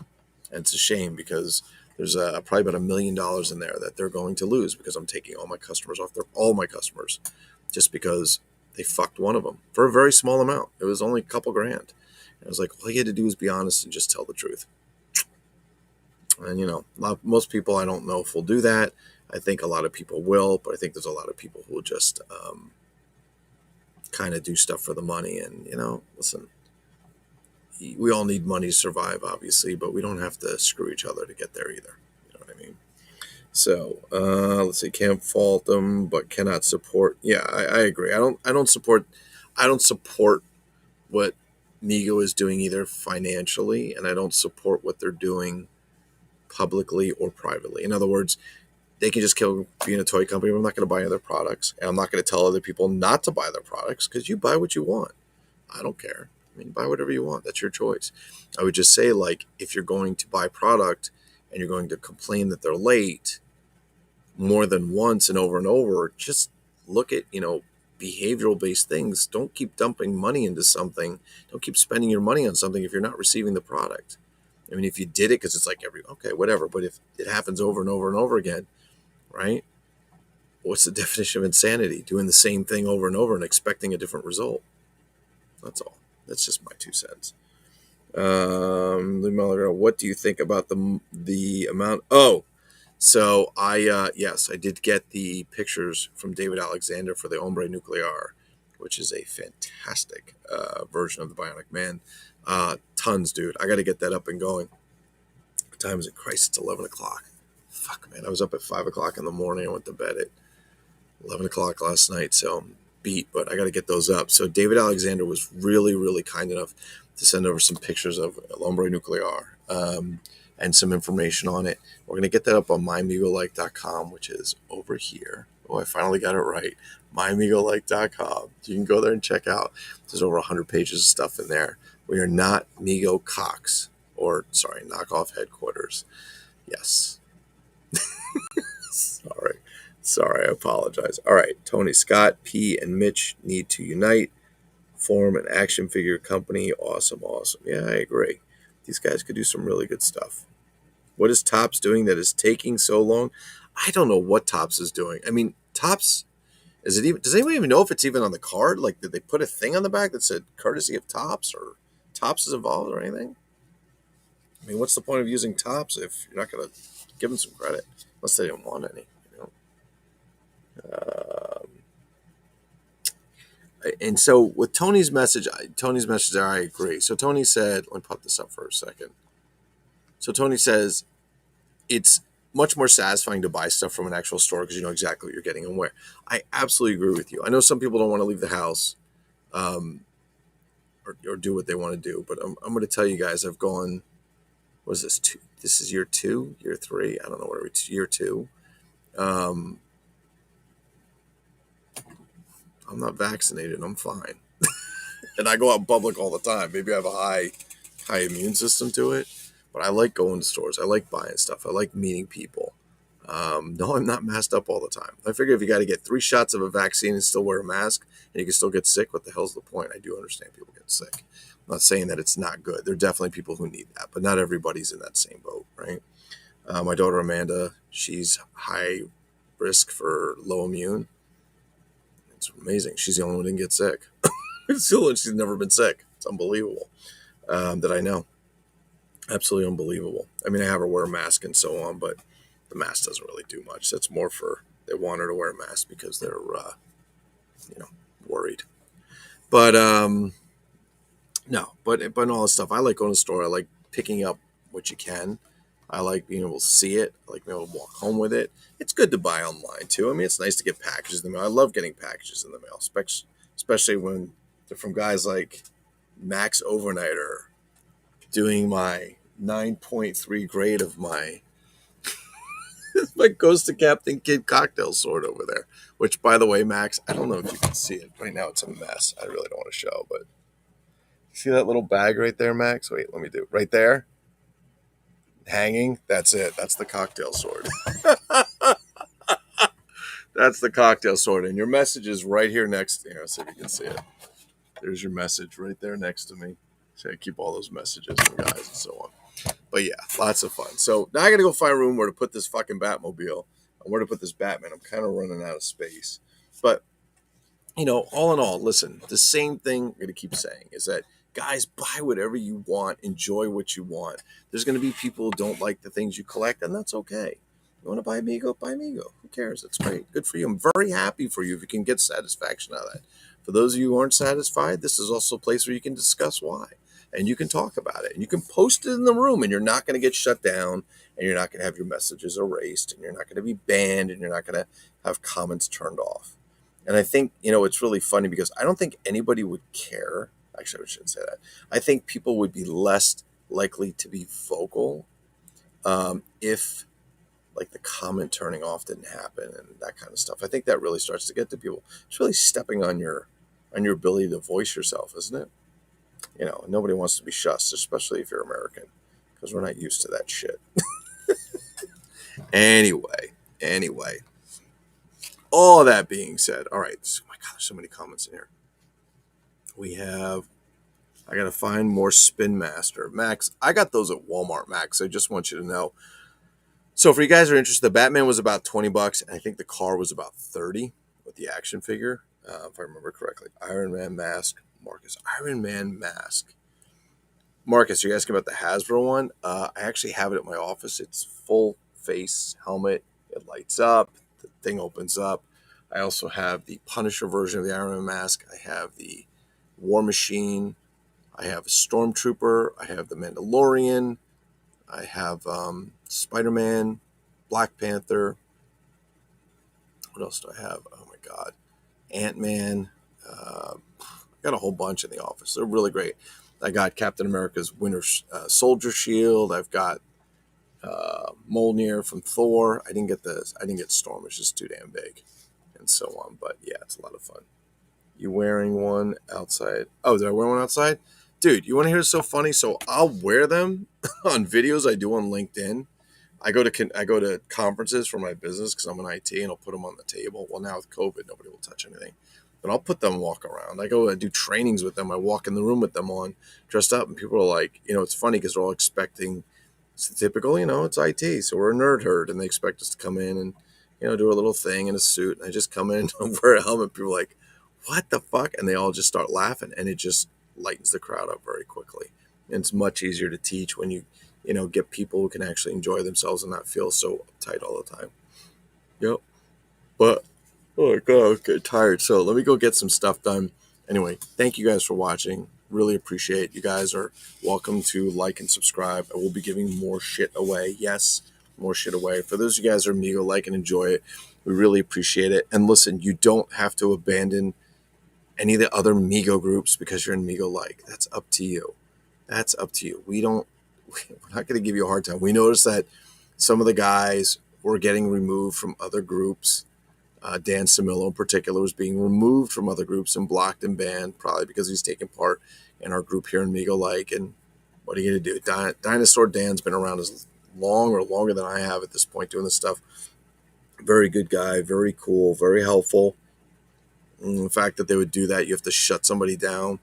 And it's a shame because there's probably about $1 million in there that they're going to lose because I'm taking all my customers off all my customers just because they fucked one of them for a very small amount. It was only a couple grand. And I was like, all you had to do is be honest and just tell the truth. And, most people I don't know if will do that. I think a lot of people will, but I think there's a lot of people who will just kind of do stuff for the money. And, listen, we all need money to survive, obviously, but we don't have to screw each other to get there either. You know what I mean? So let's see. Can't fault them, but cannot support. Yeah, I agree. I don't support what Migo is doing either financially, and I don't support what they're doing publicly or privately. In other words, they can just kill being a toy company. I'm not going to buy other products, and I'm not going to tell other people not to buy their products because you buy what you want. I don't care. I mean, buy whatever you want. That's your choice. I would just say, like, if you're going to buy product and you're going to complain that they're late more than once and over, just look at, behavioral based things. Don't keep dumping money into something. Don't keep spending your money on something if you're not receiving the product. I mean, if you did it because it's like okay, whatever. But if it happens over and over again, right? What's the definition of insanity? Doing the same thing over and over and expecting a different result. That's all. That's just my 2 cents. What do you think about the amount? Oh, so yes, I did get the pictures from David Alexander for the Hombre Nuclear, which is a fantastic version of the Bionic Man. Tons, dude. I got to get that up and going. What time is it? Christ, it's 11 o'clock. Fuck, man. I was up at 5 o'clock in the morning. I went to bed at 11 o'clock last night, so I'm beat, but I got to get those up. So David Alexander was really, really kind enough to send over some pictures of Hombre Nuclear and some information on it. We're going to get that up on mymigolike.com, which is over here. Oh, I finally got it right. mymigolike.com. You can go there and check out. There's over 100 pages of stuff in there. We are not Migo Cox, knockoff headquarters. Yes. Sorry, I apologize. All right, Tony Scott, P, and Mitch need to unite, form an action figure company. Awesome. Yeah, I agree. These guys could do some really good stuff. What is Topps doing that is taking so long? I don't know what Topps is doing. I mean, Topps, does anyone even know if it's even on the card? Like, did they put a thing on the back that said courtesy of Topps or Topps is involved or anything? I mean, what's the point of using Topps if you're not going to give them some credit? Unless they don't want any. And so with Tony's message there, I agree. So Tony said, let me pop this up for a second. So Tony says, it's much more satisfying to buy stuff from an actual store because you know exactly what you're getting and where. I absolutely agree with you. I know some people don't want to leave the house or do what they want to do, but I'm going to tell you guys, I've gone, what is this, this is year 2, year 3, I don't know, whatever, year 2. I'm not vaccinated. I'm fine. And I go out in public all the time. Maybe I have a high immune system to it, but I like going to stores. I like buying stuff. I like meeting people. No, I'm not masked up all the time. I figure if you got to get 3 shots of a vaccine and still wear a mask and you can still get sick, what the hell's the point? I do understand people get sick. I'm not saying that it's not good. There are definitely people who need that, but not everybody's in that same boat, right? My daughter Amanda, she's high risk for low immune. It's amazing. She's the only one who didn't get sick. She's never been sick. It's unbelievable that I know. Absolutely unbelievable. I mean, I have her wear a mask and so on, but the mask doesn't really do much. That's more for they want her to wear a mask because they're worried. But no, but all this stuff. I like going to the store. I like picking up what you can. I like being able to see it. I like being able to walk home with it. It's good to buy online too. I mean, it's nice to get packages in the mail. I love getting packages in the mail, especially when they're from guys like Max Overnighter doing my 9.3 grade of my It's my Ghost of Captain Kidd cocktail sword over there. Which, by the way, Max, I don't know if you can see it. Right now it's a mess. I really don't want to show, but see that little bag right there, Max? Wait, let me do it. Right there? Hanging? That's it. That's the cocktail sword. That's the cocktail sword. And your message is right here next to you. See if you can see it. There's your message right there next to me. So I keep all those messages from guys and so on. But yeah, lots of fun. So now I got to go find a room where to put this fucking Batmobile and where to put this Batman. I'm kind of running out of space. But, all in all, listen, the same thing I'm going to keep saying is that, guys, buy whatever you want. Enjoy what you want. There's going to be people who don't like the things you collect, and that's okay. You want to buy Amigo? Buy Amigo. Who cares? It's great. Good for you. I'm very happy for you if you can get satisfaction out of that. For those of you who aren't satisfied, this is also a place where you can discuss why. And you can talk about it. And you can post it in the room, and you're not going to get shut down, and you're not going to have your messages erased, and you're not going to be banned, and you're not going to have comments turned off. And I think, it's really funny because I don't think anybody would care. Actually, I shouldn't say that. I think people would be less likely to be vocal if like the comment turning off didn't happen and that kind of stuff. I think that really starts to get to people. It's really stepping on your ability to voice yourself, isn't it? Nobody wants to be shussed, especially if you're American, because we're not used to that shit. Anyway, all that being said, all right. Oh my God, there's so many comments in here. I got to find more Spin Master. Max, I got those at Walmart, Max. I just want you to know. So for you guys who are interested, the Batman was about $20, and I think the car was about $30 with the action figure, if I remember correctly. Iron Man mask, Marcus. Iron Man mask. Marcus, you're asking about the Hasbro one? I actually have it at my office. It's full face helmet. It lights up. The thing opens up. I also have the Punisher version of the Iron Man mask. I have the War Machine. I have a Stormtrooper. I have the Mandalorian. I have Spider-Man, Black Panther. What else do I have? Oh my God. Ant-Man. I got a whole bunch in the office. They're really great. I got Captain America's Winter Soldier Shield. I've got Mjolnir from Thor. I didn't get Storm. It's just too damn big, and so on. But yeah, it's a lot of fun. You wearing one outside? Oh, did I wear one outside? Dude, you want to hear so funny? So I'll wear them on videos I do on LinkedIn. I go to conferences for my business because I'm in IT, and I'll put them on the table. Well, now with COVID, nobody will touch anything. But I'll put them and walk around. I go and do trainings with them. I walk in the room with them on, dressed up, and people are like, it's funny because they're all expecting, it's typical, it's IT. So we're a nerd herd, and they expect us to come in and, do a little thing in a suit. And I just come in and wear a helmet. People are like, what the fuck? And they all just start laughing, and it just lightens the crowd up very quickly. And it's much easier to teach when you get people who can actually enjoy themselves and not feel so uptight all the time. Yep. But, oh my God, I'm getting tired. So let me go get some stuff done. Anyway, thank you guys for watching. Really appreciate it. You guys are welcome to like and subscribe. I will be giving more shit away. Yes, more shit away. For those of you guys who are Amigo, like and enjoy it. We really appreciate it. And listen, you don't have to abandon any of the other Migo groups because you're in Migo like. That's up to you. That's up to you. We're not going to give you a hard time. We noticed that some of the guys were getting removed from other groups. Dan Samillo in particular was being removed from other groups and blocked and banned, probably because he's taking part in our group here in Migo like. And what are you going to do? Dinosaur Dan's been around as long or longer than I have at this point doing this stuff. Very good guy, very cool, very helpful. And the fact that they would do that, you have to shut somebody down.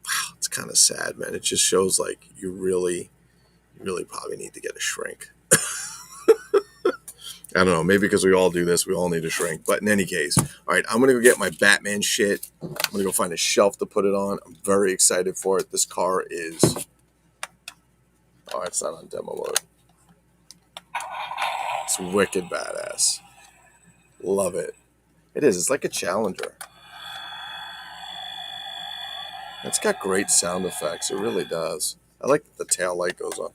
Wow, it's kind of sad, man. It just shows like you really probably need to get a shrink. I don't know, maybe because we all do this, we all need a shrink. But in any case, all right, I'm going to go get my Batman shit. I'm going to go find a shelf to put it on. I'm very excited for it. This car is... Oh, it's not on demo mode. It's wicked badass. Love it. It is. It's like a Challenger. It's got great sound effects. It really does. I like that the tail light goes on.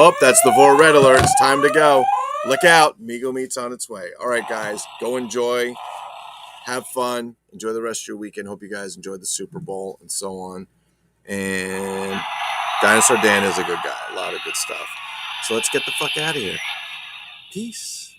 Oh, that's the Vor Red Alert. It's time to go. Look out. Migo Meat's on its way. All right, guys. Go enjoy. Have fun. Enjoy the rest of your weekend. Hope you guys enjoyed the Super Bowl and so on. And Dinosaur Dan is a good guy. A lot of good stuff. So let's get the fuck out of here. Peace.